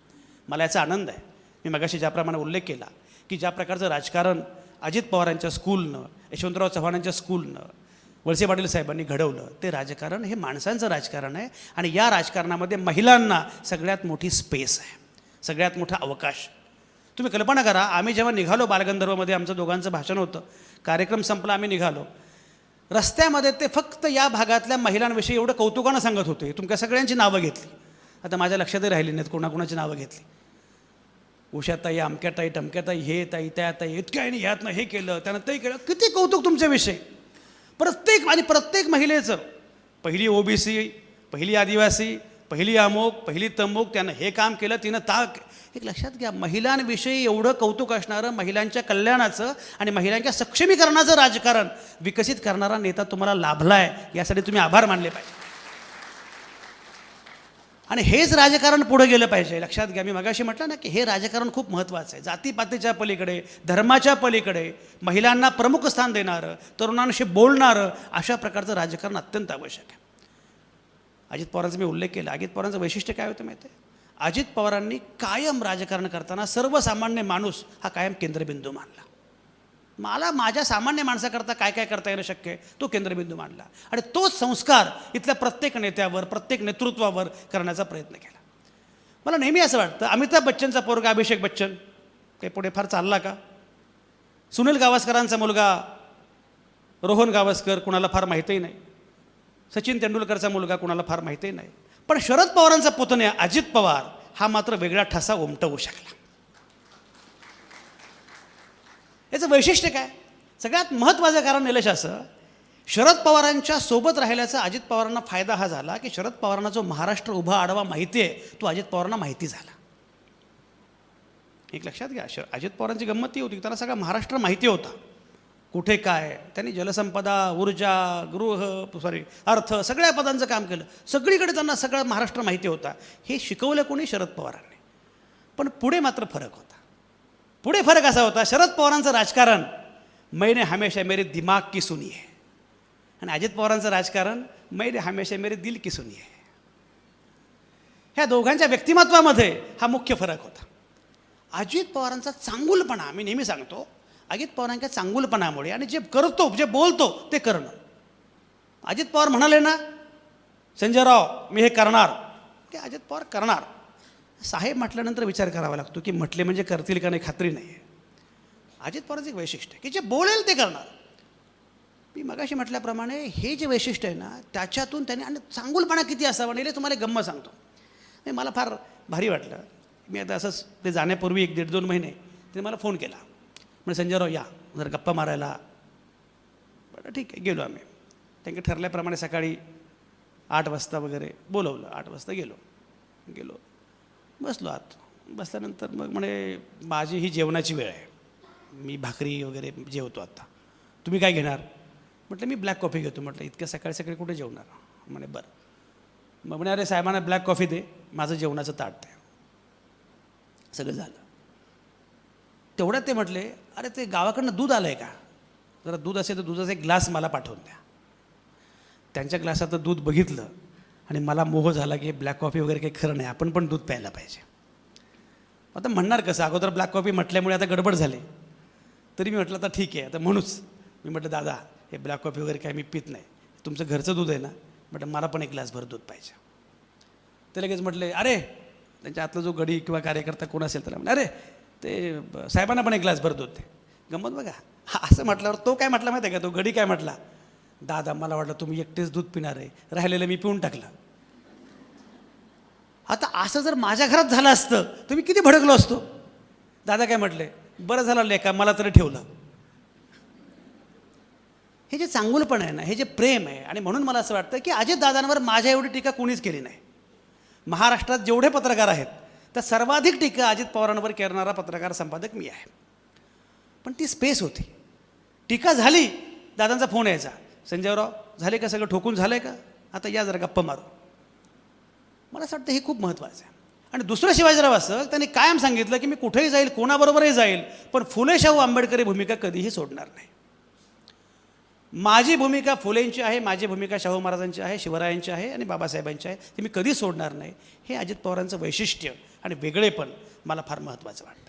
मला याचा आनंद आहे. मी मगाशी ज्याप्रमाणे उल्लेख केला की ज्या प्रकारचं राजकारण अजित पवारांच्या स्कूलनं, यशवंतराव चव्हाणांच्या स्कूलनं, वळसे पाटील साहेबांनी घडवलं, ते राजकारण हे माणसांचं राजकारण आहे. आणि या राजकारणामध्ये महिलांना सगळ्यात मोठी स्पेस आहे, सगळ्यात मोठा अवकाश. तुम्ही कल्पना करा, आम्ही जेव्हा निघालो बालगंधर्वमध्ये, आमचं दोघांचं भाषण होतं, कार्यक्रम संपला, आम्ही निघालो, रस्त्यामध्ये ते फक्त या भागातल्या महिलांविषयी एवढं कौतुकानं सांगत होते. तुमच्या सगळ्यांची नावं घेतली. आता माझ्या लक्षातही राहिली नाहीत कोणाकोणाची नावं घेतली. उषाताई, अमक्याताई, टमक्याताई, हे ताई, त्या ताई, इतक्या आणि ह्यातनं हे केलं, त्यानं ते केलं. किती कौतुक तुमच्याविषयी. प्रत्येक महिलेचं, पहिली ओबीसी, पहिली आदिवासी, पहिली अमुक, पहिली तमुक, त्यानं हे काम केलं, तिनं एक लक्षात घ्या, महिलांविषयी एवढं कौतुक असणारं, महिलांच्या कल्याणाचं आणि महिलांच्या सक्षमीकरणाचं राजकारण विकसित करणारा नेता तुम्हाला लाभला आहे. यासाठी तुम्ही आभार मानले पाहिजे. आणि हेच राजकारण पुढे गेलं पाहिजे. लक्षात घ्या, मी मगाशी म्हटलं ना की हे राजकारण खूप महत्त्वाचं आहे. जातीपातीच्या पलीकडे, धर्माच्या पलीकडे महिलांना प्रमुख स्थान देणारं, तरुणांशी बोलणारं अशा प्रकारचं राजकारण अत्यंत आवश्यक आहे. अजित पवारांचा मी उल्लेख केला. अजित पवारांचं वैशिष्ट्य काय होतं माहिती आहे? अजित पवारांनी कायम राजकारण करताना सर्वसामान्य माणूस हा कायम केंद्रबिंदू मानला. मला माझ्या सामान्य माणसाकरता काय काय करता येणं शक्य आहे तो केंद्रबिंदू मांडला. आणि तोच संस्कार इथल्या प्रत्येक नेत्यावर, प्रत्येक नेतृत्वावर करण्याचा प्रयत्न केला. मला नेहमी असं वाटतं, अमिताभ बच्चनचा पोरगा अभिषेक बच्चन काही पुढे फार चालला का? सुनील गावस्करांचा मुलगा रोहन गावस्कर कुणाला फार माहितीही नाही. सचिन तेंडुलकरचा मुलगा कुणाला फार माहितीही नाही. पण शरद पवारांचा पुतण्या अजित पवार हा मात्र वेगळा ठसा उमटवू शकला. याचं वैशिष्ट्य काय? सगळ्यात महत्त्वाचं कारण निलेश असं, शरद पवारांच्या सोबत राहिल्याचा अजित पवारांना फायदा हा झाला की शरद पवारांना जो महाराष्ट्र उभा आडवा माहिती आहे तो अजित पवारांना माहिती झाला. एक लक्षात घ्या, अजित पवारांची गंमत ती होती की त्यांना सगळा महाराष्ट्र माहिती होता. कुठे काय, त्यांनी जलसंपदा, ऊर्जा, अर्थ सगळ्या पदांचं काम केलं. सगळीकडे त्यांना सगळं महाराष्ट्र माहिती होता. हे शिकवलं कोणी? शरद पवारांनी. पण पुढे मात्र फरक होता. पुढे फरक असा होता, शरद पवारांचं राजकारण मैंने हमेशा मेरे दिमाग की सुनी है, आणि अजित पवारांचं राजकारण मैंने हमेशा मेरे दिल की सुनी है. ह्या दोघांच्या व्यक्तिमत्वामध्ये हा मुख्य फरक होता. अजित पवारांचा चांगुलपणा, मी नेहमी सांगतो, अजित पवारांच्या चांगुलपणामुळे आणि जे करतो, जे बोलतो ते करणं. अजित पवार म्हणाले ना, संजय राव मी हे करणार, ते अजित पवार करणार. साहेब म्हटल्यानंतर विचार करावा लागतो की म्हटले म्हणजे करतील का नाही, खात्री नाही आहे. अजित पवारांचं एक वैशिष्ट्य आहे की जे बोलेल ते करणार. मी मगाशी म्हटल्याप्रमाणे हे जे वैशिष्ट्य आहे ना, त्याच्यातून त्याने, आणि चांगुलपणा किती असावा. नेले तुम्हाला एक गंमत सांगतो. नाही, मला फार भारी वाटलं. मी आता असंच ते जाण्यापूर्वी 1-1.5-2 महिने ते मला फोन केला, म्हणजे संजयराव या जर गप्पा मारायला. बरं ठीक आहे, गेलो आम्ही. त्यांनी ठरल्याप्रमाणे सकाळी 8 वाजता वगैरे बोलवलं. 8 वाजता गेलो बसलो आत. बसल्यानंतर मग म्हणे माझी ही जेवणाची वेळ आहे, मी भाकरी वगैरे जेवतो आता, तुम्ही काय घेणार? म्हटलं मी ब्लॅक कॉफी घेतो. म्हटलं इतक्या सकाळी सकाळी कुठे जेवणार? म्हणे बरं. मग म्हणे अरे साहेबांना ब्लॅक कॉफी दे, माझं जेवणाचं ताट दे. सगळं झालं. तेवढ्यात ते म्हटले अरे ते गावाकडनं दूध आलं आहे का, जरा दूध असेल तर दुधाचा एक ग्लास मला पाठवून द्या. त्यांच्या ग्लासात दूध बघितलं आणि मला मोह झाला की ब्लॅक कॉफी वगैरे काही खरं नाही, आपण पण दूध प्यायला पाहिजे. आता म्हणणार कसं, अगोदर ब्लॅक कॉफी म्हटल्यामुळे आता गडबड झाली. तरी मी म्हटलं आता ठीक आहे, आता म्हणूच मी म्हटलं दादा हे ब्लॅक कॉफी वगैरे काय मी पित नाही, तुमचं घरचं दूध आहे ना, म्हटलं मला पण एक ग्लासभर दूध पाहिजे. ते लगेच म्हटले अरे, त्यांच्या आतला जो गडी किंवा कार्यकर्ता कोण असेल त्याला म्हणे अरे ते साहेबांना पण एक ग्लासभर दूध दे. गंमत बघा, हा असं म्हटल्यावर तो काय म्हटला माहिती आहे का, तो गडी काय म्हटला, दादा मला वाटलं तुम्ही एकटेच दूध पिणार आहे, राहिलेलं मी पिऊन टाकलं. आता असं जर माझ्या घरात झालं असतं तर मी किती भडकलो असतो. दादा काय म्हटले, बरं झालं लेका मला तरी ठेवलं. हे जे चांगुलपण आहे ना, हे जे प्रेम आहे, आणि म्हणून मला असं वाटतं की अजितदादांवर माझ्या एवढी टीका कोणीच केली नाही. महाराष्ट्रात जेवढे पत्रकार आहेत त्या सर्वाधिक टीका अजित पवारांवर करणारा पत्रकार संपादक मी आहे. पण ती स्पेस होती, टीका झाली, दादांचा फोन यायचा, संजयराव झाले का, सगळं ठोकून झालं आहे का, आता या जरा गप्पा मारू. मला असं वाटतं हे खूप महत्त्वाचं आहे. आणि दुसरं शिवाजीराव असं त्यांनी कायम सांगितलं की मी कुठेही जाईल, कोणाबरोबरही जाईल, पण फुले शाहू आंबेडकरी भूमिका कधीही सोडणार नाही. माझी भूमिका फुलेंची आहे, माझी भूमिका शाहू महाराजांची आहे, शिवरायांची आहे आणि बाबासाहेबांची आहे, ती मी कधी सोडणार नाही. हे अजित पवारांचं वैशिष्ट्य आणि वेगळेपण मला फार महत्त्वाचं वाटतं.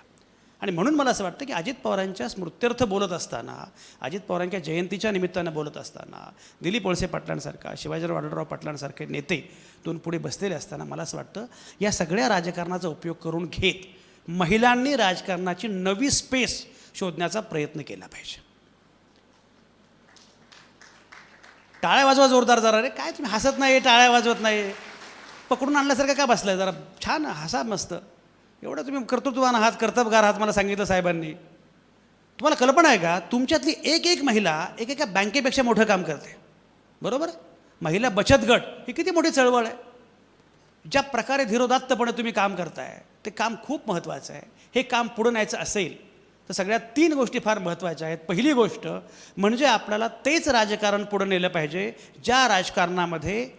आणि म्हणून मला असं वाटतं की अजित पवारांच्या स्मृत्यर्थ बोलत असताना, अजित पवारांच्या जयंतीच्या निमित्तानं बोलत असताना, दिलीप वळसे पाटलांसारखा, शिवाजीराव आढळराव पाटलांसारखे नेते दोन पुढे बसलेले असताना मला असं वाटतं या सगळ्या राजकारणाचा उपयोग करून घेत महिलांनी राजकारणाची नवी स्पेस शोधण्याचा प्रयत्न केला पाहिजे. टाळ्या वाजवा जोरदार जरा. रे काय तुम्ही हसत नाही, टाळ्या वाजवत नाही, पकडून आणल्यासारखं का बसलाय, जरा छान हसा मस्त. एवढं तुम्ही कर्तृत्ववान आहात, कर्तबगार आहात, मला सांगितलं साहेबांनी. तुम्हाला कल्पना आहे का, तुमच्यातली एक एक महिला एकेका बँकेपेक्षा मोठं काम करते, बरोबर. महिला बचत गट ही किती मोठी चळवळ आहे. ज्या प्रकारे धीरोदात्तपणे तुम्ही काम करताय ते काम खूप महत्त्वाचं आहे. हे काम पुढं न्यायचं असेल तर सगळ्यात 3 गोष्टी फार महत्त्वाच्या आहेत. पहिली गोष्ट म्हणजे आपल्याला तेच राजकारण पुढं नेलं पाहिजे ज्या राजकारणामध्ये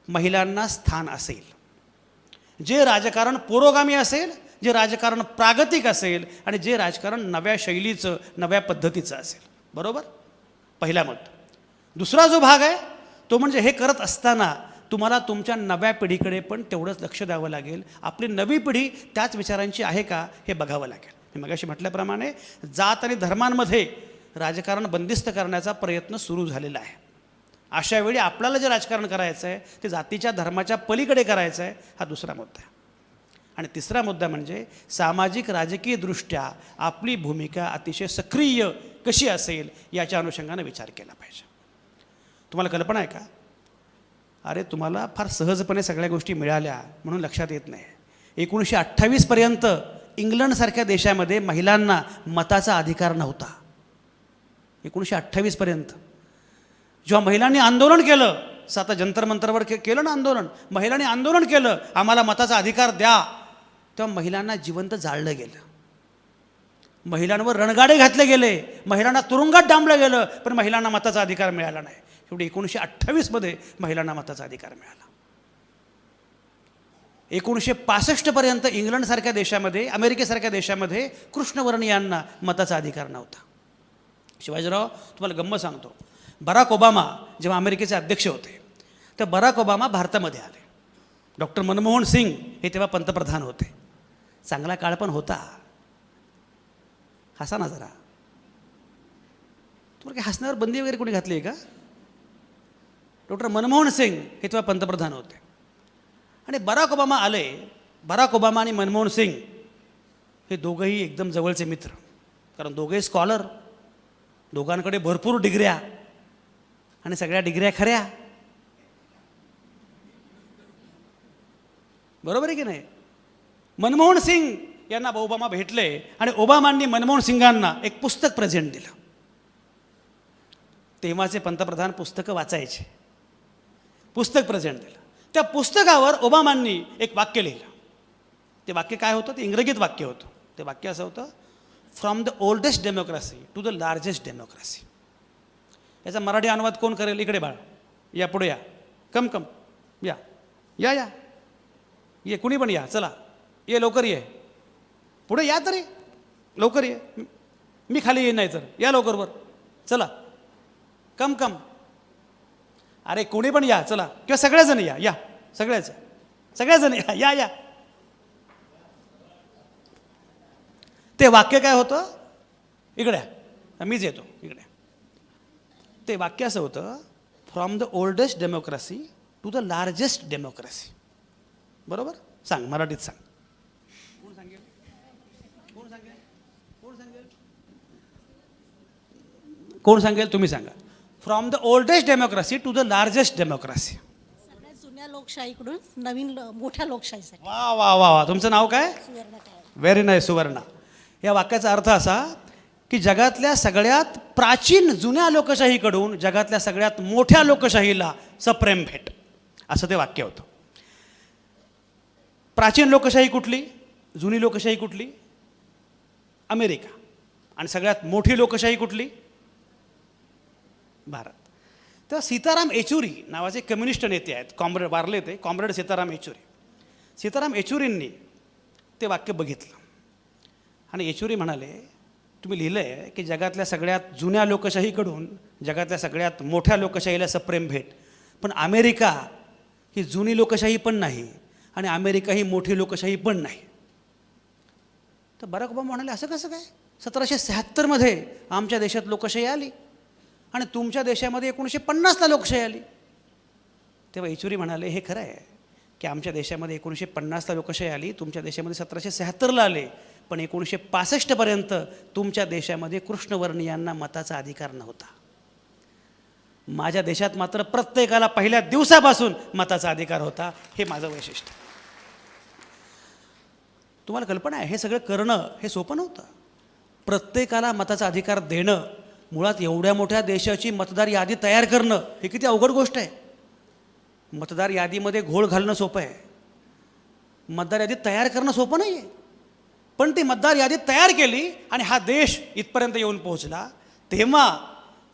महिलांना स्थान असेल, जे राजकारण पुरोगामी असेल, जे राजकारण प्रागतिक असेल आणि जे राजकारण नव्या शैलीचं, नव्या पद्धतीचं असेल, बरोबर. पहिला मुद्दा. दुसरा जो भाग आहे तो म्हणजे हे करत असताना तुम्हाला तुमच्या नव्या पिढीकडे पण तेवढंच लक्ष द्यावं लागेल. आपली नवी पिढी त्याच विचारांची आहे का हे बघावं लागेल. मी मगाशी म्हटल्याप्रमाणे जात आणि धर्मांमध्ये राजकारण बंदिस्त करण्याचा प्रयत्न सुरू झालेला आहे. अशा वेळी आपल्याला जे राजकारण करायचं आहे ते जातीच्या धर्माच्या पलीकडे करायचं आहे, हा दुसरा मुद्दा आहे. आणि तिसरा मुद्दा म्हणजे सामाजिक राजकीयदृष्ट्या आपली भूमिका अतिशय सक्रिय कशी असेल याच्या अनुषंगाने विचार केला पाहिजे. तुम्हाला कल्पना आहे का, अरे तुम्हाला फार सहजपणे सगळ्या गोष्टी मिळाल्या म्हणून लक्षात येत नाही. 1928पर्यंत इंग्लंडसारख्या देशामध्ये महिलांना मताचा अधिकार नव्हता. 1928पर्यंत जेव्हा महिलांनी आंदोलन केलं, आता जंतर मंतरवर केलं ना आंदोलन, महिलांनी आंदोलन केलं आम्हाला मताचा अधिकार द्या, तेव्हा महिलांना जिवंत जाळलं गेलं, महिलांवर रणगाडे घातले गेले, महिलांना तुरुंगात डांबलं गेलं, पण महिलांना मताचा अधिकार मिळाला नाही. शेवटी 1928मध्ये महिलांना मताचा अधिकार मिळाला. 1965पर्यंत इंग्लंडसारख्या देशामध्ये, अमेरिकेसारख्या देशामध्ये कृष्णवर्णीयांना मताचा अधिकार नव्हता. शिवाजीराव तुम्हाला गंमत सांगतो, बराक ओबामा जेव्हा अमेरिकेचे अध्यक्ष होते तर बराक ओबामा भारतामध्ये आले. डॉक्टर मनमोहन सिंग हे तेव्हा पंतप्रधान होते. चांगला काळ पण होता. हसा ना जरा. तुम्हाला काही हसण्यावर बंदी वगैरे कोणी घातली आहे का? डॉक्टर मनमोहन सिंग हे तेव्हा पंतप्रधान होते आणि बराक ओबामा आले. बराक ओबामा आणि मनमोहन सिंग हे दोघंही एकदम जवळचे मित्र, कारण दोघेही स्कॉलर, दोघांकडे भरपूर डिग्र्या आणि सगळ्या डिग्र्या खऱ्या, बरोबर आहे की नाही. मनमोहन सिंग यांना ओबामा भेटले आणि ओबामांनी मनमोहन सिंगांना एक पुस्तक प्रेझेंट दिलं. तेव्हाचे पंतप्रधान पुस्तकं वाचायचे, पुस्तक प्रेझेंट दिलं. त्या पुस्तकावर ओबामांनी एक वाक्य लिहिलं. ते वाक्य काय होतं? ते इंग्रजीत वाक्य होतं. ते वाक्य असं होतं, from the oldest democracy to the largest democracy. याचा मराठी अनुवाद कोण करेल? इकडे बाळ, या पुढे या, कम कम या. या या ये, कुणी पण या, चला ये, लवकर ये, पुढे या तरी, लवकर ये, मी खाली येईन नाही तर, या लवकर वर, चला कम कम, अरे कोणी पण या, चला, किंवा सगळेजण या, या सगळेजण या या या. ते वाक्य काय होतं, इकडे मीच येतो इकडे. ते वाक्य असं होतं, from the oldest democracy to the largest democracy. बरोबर? सांग, मराठीत सांग. कोण सांगेल? कोण सांगेल? कोण सांगेल? कोण सांगेल? तुम्ही सांगा. From the oldest democracy to the largest democracy. सगळ्यात जुन्या लोकशाहीकडून नवीन मोठ्या लोकशाहीसाठी. वा वा वा वा, तुमचं नाव काय? सुवर्ण काळ. Very nice, Suvarna. या वाक्याचा अर्थ असा की जगातल्या सगळ्यात प्राचीन जुन्या लोकशाहीकडून जगातल्या सगळ्यात मोठ्या लोकशाहीला सप्रेम भेट, असं ते वाक्य होतं. प्राचीन लोकशाही कुठली, जुनी लोकशाही कुठली? अमेरिका. आणि सगळ्यात मोठी लोकशाही कुठली? भारत. तेव्हा सीताराम येचुरी नावाचे कम्युनिस्ट नेते आहेत, कॉम्रेड वारले ते, कॉम्रेड सीताराम येचुरी. सीताराम येचुरींनी ते वाक्य बघितलं आणि येचुरी म्हणाले, तुम्ही लिहिलं आहे की जगातल्या सगळ्यात जुन्या लोकशाहीकडून जगातल्या सगळ्यात मोठ्या लोकशाहीला सप्रेम भेट, पण अमेरिका ही जुनी लोकशाही पण नाही आणि अमेरिका ही मोठी लोकशाही पण नाही. तर बराक ओबामा म्हणाले, असं कसं काय? 1776मध्ये आमच्या देशात लोकशाही आली आणि तुमच्या देशामध्ये 1950ला लोकशाही आली. तेव्हा येचुरी म्हणाले, हे खरं आहे की आमच्या देशामध्ये 1950ला लोकशाही आली, तुमच्या देशामध्ये 1776ला आले, पण 1965पर्यंत तुमच्या देशामध्ये कृष्णवर्णीयांना मताचा अधिकार नव्हता. माझ्या देशात मात्र प्रत्येकाला पहिल्या दिवसापासून मताचा अधिकार होता. हे माझं वैशिष्ट्य. तुम्हाला कल्पना आहे, हे सगळं करणं हे सोपं नव्हतं. प्रत्येकाला मताचा अधिकार देणं, मुळात एवढ्या मोठ्या देशाची मतदार यादी तयार करणं हे किती अवघड गोष्ट आहे. मतदार यादीमध्ये घोळ घालणं सोपं आहे, मतदार यादी तयार करणं सोपं नाही आहे. पण ती मतदार यादी तयार केली आणि हा देश इथपर्यंत येऊन पोहोचला. तेव्हा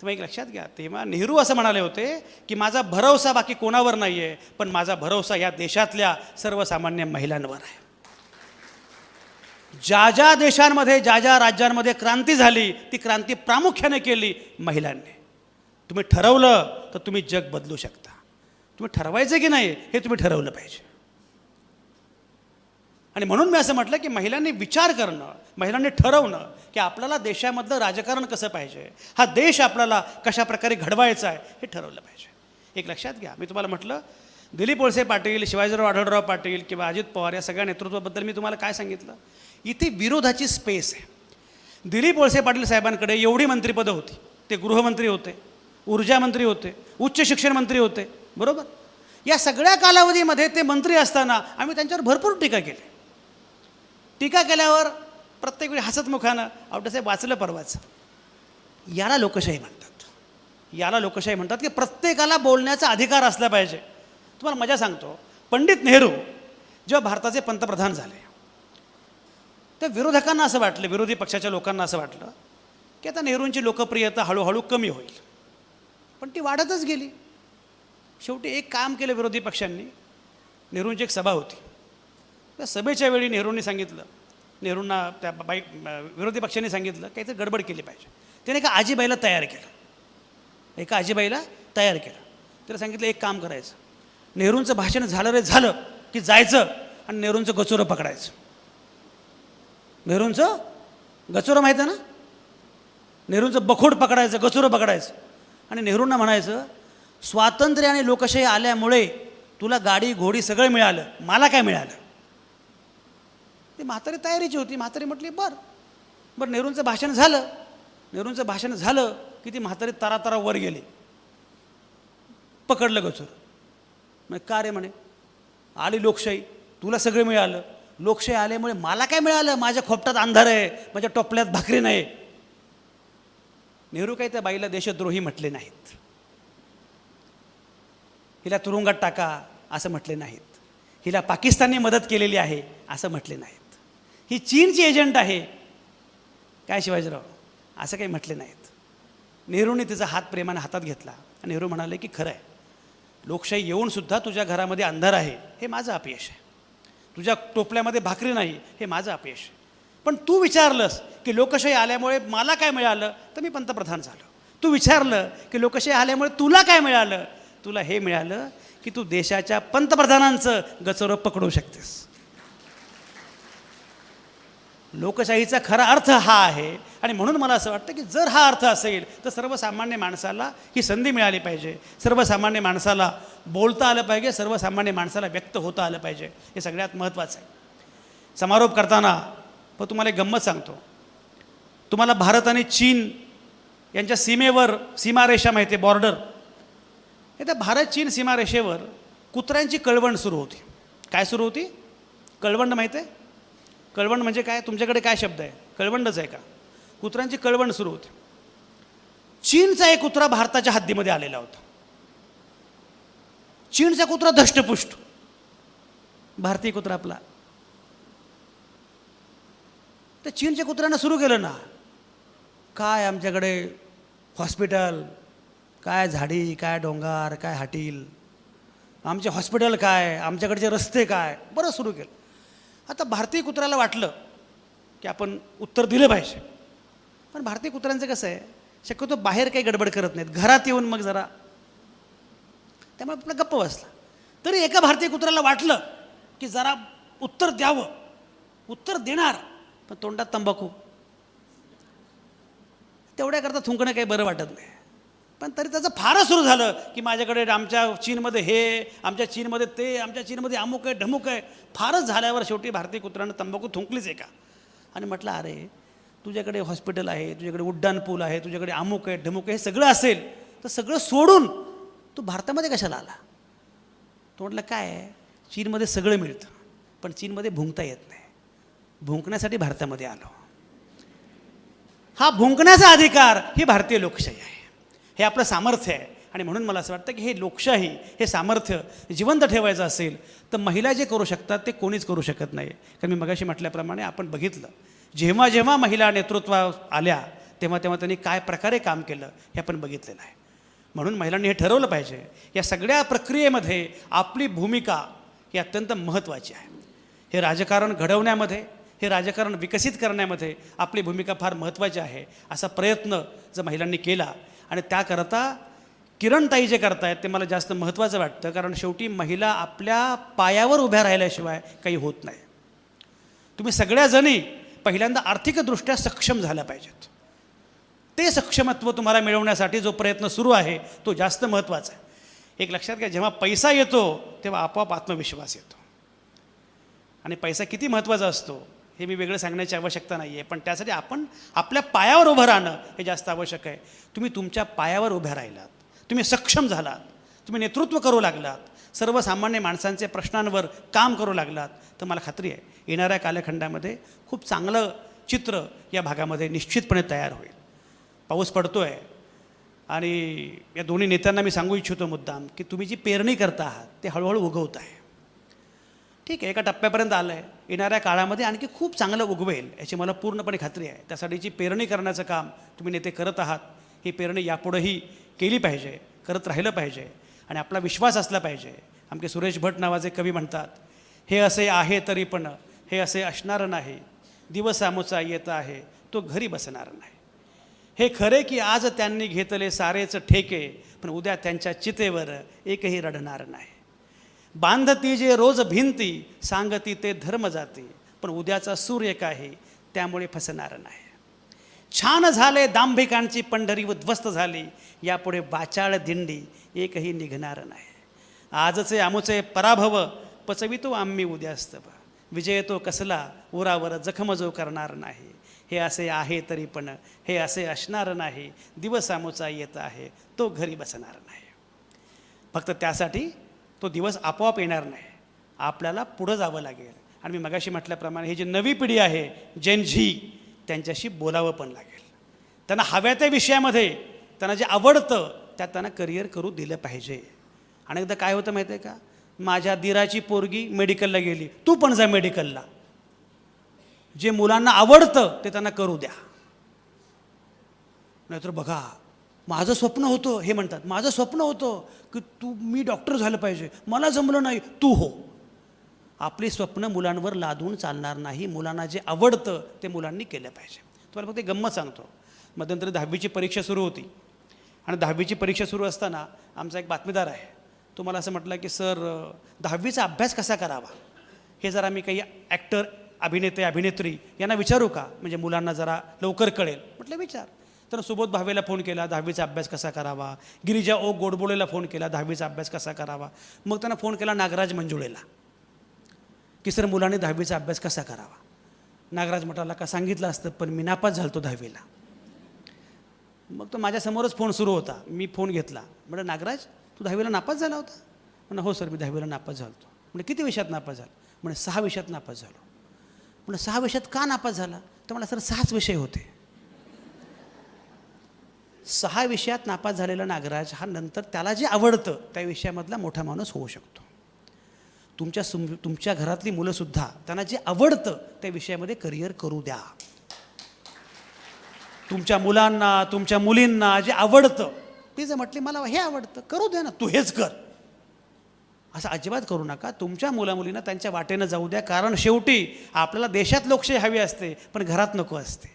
तुम्ही एक लक्षात घ्या, तेव्हा नेहरू असं म्हणाले होते की माझा भरवसा बाकी कोणावर नाही आहे, पण माझा भरवसा या देशातल्या सर्वसामान्य महिलांवर आहे. ज्या ज्या देशांमध्ये, ज्या ज्या राज्यांमध्ये क्रांती झाली, ती क्रांती प्रामुख्याने केली महिलांनी. तुम्ही ठरवलं तर तुम्ही जग बदलू शकता. तुम्ही ठरवायचं की नाही हे तुम्ही ठरवलं पाहिजे. आणि म्हणून मी असं म्हटलं की महिलांनी विचार करणं, महिलांनी ठरवणं की आपल्याला देशामधलं राजकारण कसं पाहिजे, हा देश आपल्याला कशा प्रकारे घडवायचा आहे हे ठरवलं पाहिजे. एक लक्षात घ्या, मी तुम्हाला म्हटलं दिलीप वळसे पाटील, शिवाजीराव आढळराव पाटील किंवा अजित पवार या सगळ्या नेतृत्वाबद्दल मी तुम्हाला काय सांगितलं, इथे विरोधाची स्पेस आहे. दिलीप वळसे पाटील साहेबांकडे एवढी मंत्रिपदं होती, ते गृहमंत्री होते, ऊर्जा मंत्री होते, उच्च शिक्षण मंत्री होते, बरोबर. या सगळ्या कालावधीमध्ये ते मंत्री असताना आम्ही त्यांच्यावर भरपूर टीका केली. टीका केल्यावर प्रत्येक वेळी हसतमुखानं आवडसाहेब वाचलं परवाचं. याला लोकशाही म्हणतात. याला लोकशाही म्हणतात की प्रत्येकाला बोलण्याचा अधिकार असला पाहिजे. तुम्हाला मजा सांगतो, पंडित नेहरू जेव्हा भारताचे पंतप्रधान झाले तर विरोधकांना असं वाटलं, विरोधी पक्षाच्या लोकांना असं वाटलं की आता नेहरूंची लोकप्रियता हळूहळू कमी होईल, पण ती वाढतच गेली. शेवटी एक काम केलं विरोधी पक्षांनी. नेहरूंची एक सभा होती, त्या सभेच्या वेळी नेहरूंनी सांगितलं, नेहरूंना त्या विरोधी पक्षांनी सांगितलं काहीतरी गडबड केली पाहिजे. त्याने एका आजीबाईला तयार केलं, एका आजीबाईला तयार केलं. त्याला सांगितलं एक काम करायचं, नेहरूंचं भाषण झालं रे झालं की जायचं आणि नेहरूंचं गचोरं पकडायचं. नेहरूंचं गचोरं माहिती आहे ना, नेहरूंचं बखोड पकडायचं, गचोरं पकडायचं आणि नेहरूंना म्हणायचं, स्वातंत्र्य आणि लोकशाही आल्यामुळे तुला गाडी घोडी सगळं मिळालं, मला काय मिळालं. ती म्हातारी तयारीची होती. म्हातारी म्हटली बरं नेहरूंचं भाषण झालं. नेहरूंचं भाषण झालं की ती म्हातारी तरातरा वर गेली, पकडलं गचोर. मग का रे म्हणे, आली लोकशाही, तुला सगळं मिळालं, लोकशाही आल्यामुळे मला काय मिळालं, माझ्या खोपटात अंधार आहे, माझ्या टोपल्यात भाकरी नाही. नेहरू काही त्या बाईला देशद्रोही म्हटले नाहीत, हिला तुरुंगात टाका असं म्हटले नाहीत, हिला पाकिस्तानने मदत केलेली आहे असं म्हटले नाहीत, ही चीनची एजंट आहे काय शिवाजीराव असं काही म्हटले नाहीत. नेहरूंनी तिचा हात प्रेमाने हातात घेतला आणि नेहरू म्हणाले की खरं आहे, लोकशाही येऊनसुद्धा तुझ्या घरामध्ये अंधार आहे हे माझं अपयश आहे. तुझ्या टोपल्यामध्ये भाकरी नाही हे माझं अपयश आहे. पण तू विचारलंस की लोकशाही आल्यामुळे मला काय मिळालं, तर मी पंतप्रधान झालो. तू विचारलं की लोकशाही आल्यामुळे तुला काय मिळालं, तुला हे मिळालं की तू देशाच्या पंतप्रधानांचं गचोरं पकडू शकतेस. लोकशाहीचा खरा अर्थ हा आहे. आणि म्हणून मला असं वाटतं की जर हा अर्थ असेल तर सर्वसामान्य माणसाला ही संधी मिळाली पाहिजे, सर्वसामान्य माणसाला बोलता आलं पाहिजे, सर्वसामान्य माणसाला व्यक्त होता आलं पाहिजे. हे सगळ्यात महत्त्वाचं आहे. समारोप करताना पण तुम्हाला एक गंमत सांगतो. तुम्हाला भारत आणि चीन यांच्या सीमेवर सीमारेषा माहिती आहे, बॉर्डर. हे त्या भारत चीन सीमारेषेवर कुत्र्यांची कळवण सुरू होती. काय सुरू होती? कळवंड माहिती आहे? कळवंड म्हणजे काय? तुमच्याकडे काय शब्द आहे? कळवंडच आहे का? कुत्र्यांची कळवण सुरू होती. चीनचा एक कुत्रा भारताच्या हद्दीमध्ये आलेला होता. चीनचा कुत्रा धष्टपुष्ट, भारतीय कुत्रा आपला. तर चीनच्या कुत्र्यानं सुरू केलं ना, काय आमच्याकडे हॉस्पिटल, काय झाडी, काय डोंगर, काय हाटील, आमचे हॉस्पिटल काय, आमच्याकडचे रस्ते काय, बरं सुरू केलं. आता भारतीय कुत्र्याला वाटलं की आपण उत्तर दिलं पाहिजे. पण भारतीय कुत्र्यांचं कसं आहे, शक्यतो बाहेर काही गडबड करत नाहीत, घरात येऊन मग जरा, त्यामुळे आपला गप्प बसला. तरी एका भारतीय कुत्र्याला वाटलं की जरा उत्तर द्यावं. उत्तर देणार, पण तोंडात तंबाखू. तेवढ्याकरता थुंकणं काही बरं वाटत नाही. पण तरी त्याचं फारच सुरू झालं की माझ्याकडे आमच्या चीनमध्ये हे, आमच्या चीनमध्ये ते, आमच्या चीनमध्ये अमुक आहे ढमुक आहे. फारच झाल्यावर शेवटी भारतीय कुत्र्यानं तंबाखू थुंकलीच आहे का. आणि म्हटलं, अरे तुझ्याकडे हॉस्पिटल आहे, तुझ्याकडे उड्डाण पूल आहे, तुझ्याकडे अमुक आहे ढमुक आहे, हे सगळं असेल तर सगळं सोडून तू भारतामध्ये कशाला आला? तो म्हटलं, काय आहे, चीनमध्ये सगळं मिळतं पण चीनमध्ये भुंकता येत नाही, भुंकण्यासाठी भारतामध्ये आलो. हा भुंकण्याचा अधिकार ही भारतीय लोकशाही आहे, हे आपलं सामर्थ्य आहे. आणि म्हणून मला असं वाटतं की हे लोकशाही, हे सामर्थ्य जिवंत ठेवायचं असेल तर महिला जे करू शकतात ते कोणीच करू शकत नाही. कारण मी मगाशी म्हटल्याप्रमाणे आपण बघितलं, जेव्हा जेव्हा महिला नेतृत्वात आल्या तेव्हा तेव्हा त्यांनी काय प्रकारे काम केलं हे आपण बघितलेलं आहे. म्हणून महिलांनी हे ठरवलं पाहिजे, या सगळ्या प्रक्रियेमध्ये आपली भूमिका ही अत्यंत महत्त्वाची आहे. हे राजकारण घडवण्यामध्ये, हे राजकारण विकसित करण्यामध्ये आपली भूमिका फार महत्त्वाची आहे. असा प्रयत्न जर महिलांनी केला, आणि त्याकरता किरणताई जे करतायत ते मला जास्त महत्त्वाचं वाटतं. कारण शेवटी महिला आपल्या पायावर उभ्या राहिल्याशिवाय काही होत नाही. तुम्ही सगळ्याजणी पहिल्यांदा आर्थिकदृष्ट्या सक्षम झाल्या पाहिजेत. ते सक्षमत्व तुम्हाला मिळवण्यासाठी जो प्रयत्न सुरू आहे तो जास्त महत्त्वाचा आहे. एक लक्षात घ्या, जेव्हा पैसा येतो तेव्हा आपोआप आत्मविश्वास येतो. आणि पैसा किती महत्त्वाचा असतो हे मी वेगळं सांगण्याची आवश्यकता नाही आहे. पण त्यासाठी आपण आपल्या पायावर उभं राहणं हे जास्त आवश्यक आहे. तुम्ही तुमच्या पायावर उभ्या राहिलात, तुम्ही सक्षम झालात, तुम्ही नेतृत्व करू लागलात, सर्वसामान्य माणसांचे प्रश्नांवर काम करू लागलात, तर मला खात्री आहे येणाऱ्या कालखंडामध्ये खूप चांगलं चित्र या भागामध्ये निश्चितपणे तयार होईल. पाऊस पडतो आहे आणि या दोन्ही नेत्यांना मी सांगू इच्छितो मुद्दाम की तुम्ही जी पेरणी करता आहात ते हळूहळू उगवत आहे. ठीक आहे, एका टप्प्यापर्यंत आलं आहे. येणाऱ्या काळामध्ये आणखी खूप चांगलं उगवेल याची मला पूर्णपणे खात्री आहे. त्यासाठीची पेरणी करण्याचं काम तुम्ही नेते करत आहात. ही पेरणी यापुढेही केली पाहिजे, करत राहिलं पाहिजे. आणि आपला विश्वास असला पाहिजे. आमचे सुरेश भट नावाचे कवी म्हणतात, हे असे आहे तरी पण हे असे असणार नाही, दिवस आमोचा येत आहे तो घरी बसणार नाही. हे खरे की आज त्यांनी घेतले सारेच ठेके, पण उद्या त्यांच्या चितेवर एकही रडणार नाही. बांधती जे रोज भिंती, सांगती ते धर्म जाती, पण उद्याचा सूर्य काही त्यामुळे फसणार नाही. छान झाले दांभिकांची पंढरी उद्ध्वस्त झाली, यापुढे वाचाळ दिंडी एकही निघणार नाही. आजचे आमुचे पराभव पचवितो आम्ही उद्यास्तव, विजय तो कसला उरावर जखम जो करणार नाही. हे असे आहे तरी पण हे असे असणार नाही, दिवस आमोचा येत आहे तो घरी बसणार नाही. फक्त त्यासाठी तो दिवस आपोआप येणार नाही, आपल्याला पुढं जावं लागेल. आणि मी मगाशी म्हटल्याप्रमाणे ही जी नवी पिढी आहे जेन झी, त्यांच्याशी बोलावं पण लागेल. त्यांना हव्या त्या विषयामध्ये त्यांना जे आवडतं त्यात त्यांना करिअर करू दिलं पाहिजे. आणि एकदा काय होतं माहिती आहे का, माझ्या दिराची पोरगी मेडिकलला गेली, तू पण जा मेडिकलला. जे मुलांना आवडतं ते त्यांना करू द्या. नाहीतर बघा माझं स्वप्न होतं, हे म्हणतात, माझं स्वप्न होतं की मी डॉक्टर झालं पाहिजे, मला जमलं नाही, तू हो. आपली स्वप्न मुलांवर लादून चालणार नाही. मुलांना जे आवडतं ते मुलांनी केलं पाहिजे. तुम्हाला फक्त एक गंमत सांगतो. मध्यंतरी 10वीची परीक्षा सुरू होती आणि 10वीची परीक्षा सुरू असताना आमचा एक बातमीदार आहे, तो मला असं म्हटलं की सर 10वीचा अभ्यास कसा करावा हे जरा मी काही ॲक्टर, अभिनेते, अभिनेत्री यांना विचारू का, म्हणजे मुलांना जरा लवकर कळेल. म्हटलं विचार. तर सुबोध भावेला फोन केला, 10वीचा अभ्यास कसा करावा. गिरिजा ओ गोडबोलेला फोन केला, 10वीचा अभ्यास कसा करावा. मग त्यांना फोन केला नागराज मंजुळेला की सर मुलांनी 10वीचा अभ्यास कसा करावा. नागराज म्हणाला का सांगितलं असतं पण मी नापास झालतो 10वीला. मग तो माझ्यासमोरच फोन सुरू होता. मी फोन घेतला. म्हटलं नागराज तू 10वीला नापास झाला होता. म्हणलं हो सर मी 10वीला नापास झालतो. म्हणजे किती विषयात नापास झाला. म्हणजे 6 विषयात नापास झालो. म्हणजे 6 विषयात का नापास झाला. तर मला सर 6च विषय होते. 6 विषयात नापास झालेला नागराज हा नंतर त्याला जे आवडतं त्या विषयामधला मोठा माणूस होऊ शकतो. तुमच्या घरातली मुलंसुद्धा त्यांना जे आवडतं त्या विषयामध्ये करिअर करू द्या. तुमच्या मुलांना, तुमच्या मुलींना जे आवडतं ते जर म्हटले मला हे आवडतं, करू द्या ना, तू हेच कर, असं अजिबात करू नका. तुमच्या मुलामुलींना त्यांच्या वाटेनं जाऊ द्या. कारण शेवटी आपल्याला देशात लोकशाही हवी असते पण घरात नको असते.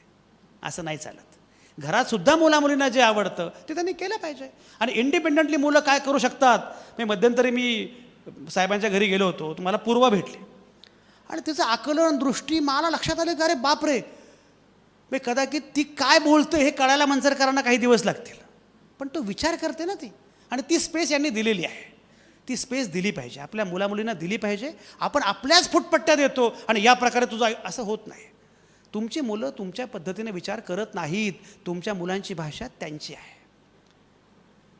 असं नाही चालत. घरातसुद्धा मुलामुलींना जे आवडतं ते त्यांनी केलं पाहिजे. आणि इंडिपेंडंटली मुलं काय करू शकतात. मध्यंतरी मी साहेबांच्या घरी गेलो होतो, मला पूर्वा भेटली आणि तिचं आकलन, दृष्टी मला लक्षात आले की अरे बापरे, कदाचित ती काय बोलते हे कळायला मंजरकरांना काही दिवस लागतील, पण तो विचार करते ना ती. आणि ती स्पेस यांनी दिलेली आहे. ती स्पेस दिली पाहिजे, आपल्या मुलामुलींना दिली पाहिजे. आपण आपल्याच फुटपट्ट्या देतो आणि या प्रकारे तुझं असं होत नाही. तुमची मुलं तुमच्या पद्धतीने विचार करत नाहीत. तुमच्या मुलांची भाषा त्यांची आहे.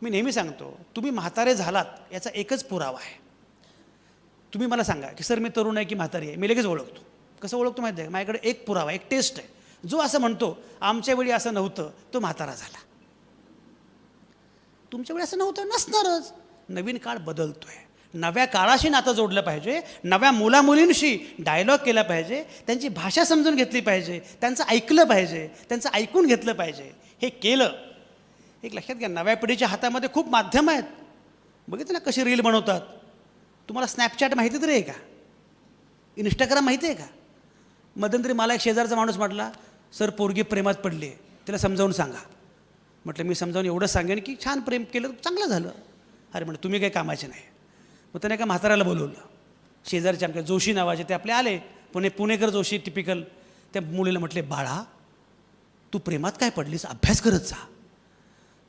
मी नेहमी सांगतो, तुम्ही म्हातारे झालात याचा एकच पुरावा आहे. तुम्ही मला सांगा की सर मी तरुण आहे की म्हातारी आहे, मी लगेच ओळखतो. कसं ओळखतो माहिती आहे? माझ्याकडे एक पुरावा, एक टेस्ट आहे. जो असं म्हणतो आमच्या वेळी असं नव्हतं तो म्हातारा झाला. तुमच्या वेळी असं नव्हतं, नसणारच. नवीन काळ बदलतोय. नव्या काळाशी नातं जोडलं पाहिजे. नव्या मुलामुलींशी डायलॉग केला पाहिजे. त्यांची भाषा समजून घेतली पाहिजे. त्यांचं ऐकलं पाहिजे. त्यांचं ऐकून घेतलं पाहिजे. हे केलं. एक लक्षात घ्या, नव्या पिढीच्या हातामध्ये खूप माध्यम आहेत. बघितलं ना कशी रील बनवतात. तुम्हाला स्नॅपचॅट माहिती तरी आहे का? इंस्टाग्राम माहिती आहे का? मध्यंतरी मला एक शेजारचा माणूस म्हटला सर पोरगी प्रेमात पडली आहे, तिला समजावून सांगा. म्हटलं मी समजावून एवढं सांगेन की छान प्रेम केलं चांगलं झालं. अरे म्हटलं तुम्ही काही कामाचे नाही. मग त्याने एका म्हाताऱ्याला बोलवलं. शेजारचे आमच्या जोशी नावाचे ते आपले आले, पुणेकर जोशी टिपिकल. त्या मुलीला म्हटले बाळा तू प्रेमात काय पडलीस, अभ्यास करत जा.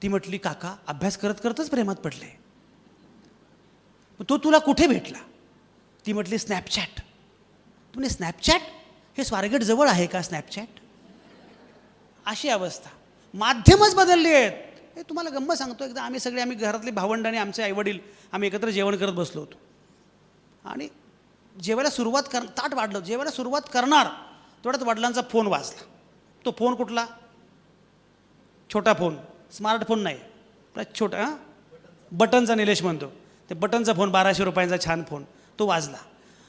ती म्हटली काका अभ्यास करत करतच प्रेमात पडले. तो तुला कुठे भेटला? ती म्हटली स्नॅपचॅट. तुम्ही स्नॅपचॅट हे स्वारगेट जवळ आहे का स्नॅपचॅट? अशी अवस्था. माध्यमच बदलली आहेत. हे तुम्हाला गंमत सांगतो. एकदा आम्ही घरातले भावंड आणि आमचे आईवडील आम्ही एकत्र जेवण करत बसलो होतो आणि जेवायला ताट वाढलं. जेवायला सुरुवात करणार तेवढ्यात वडिलांचा फोन वाजला. तो फोन कुठला? छोटा फोन, स्मार्टफोन नाही, छोटा बटनचा. निलेश म्हणतो ते बटनचा फोन, 1200 रुपयांचा छान फोन. तो वाजला.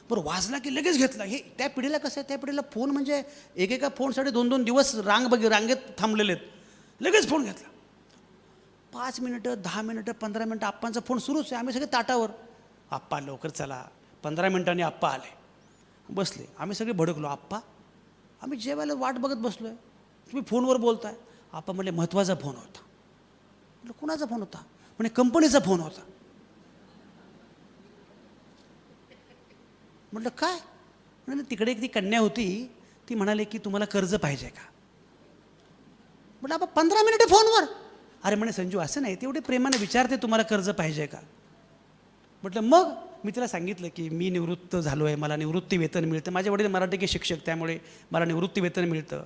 बरं वाजला की लगेच घेतला. हे त्या पिढीला कसं आहे, त्या पिढीला फोन म्हणजे एकेका फोनसाठी 2-2 दिवस रांगेत थांबलेले आहेत. लगेच फोन घेतला. 5 मिनिटं, 10 मिनिटं, 15 मिनिटं आप्पांचा फोन सुरूच आहे. आम्ही सगळे ताटावर, आप्पा लवकर चला. 15 मिनिटांनी आप्पा आले, बसले. आम्ही सगळे भडकलो. आप्पा आम्ही जेवायला वाट बघत बसलो आहे, तुम्ही फोनवर बोलताय. आप्पा म्हणले महत्त्वाचा फोन होता. म्हटलं कुणाचा फोन होता? म्हणे कंपनीचा फोन होता. म्हटलं काय? म्हणजे तिकडे एक ती कन्या होती, ती म्हणाली की तुम्हाला कर्ज पाहिजे का? म्हटलं आपण 15 मिनिटं फोनवर. अरे म्हणे संजू असं नाही, तेवढे प्रेमाने विचारते तुम्हाला कर्ज पाहिजे का? म्हटलं मग मी तिला सांगितलं की मी निवृत्त झालो आहे, मला निवृत्ती वेतन मिळतं. माझे वडील मराठी शिक्षक, त्यामुळे मला निवृत्ती वेतन मिळतं.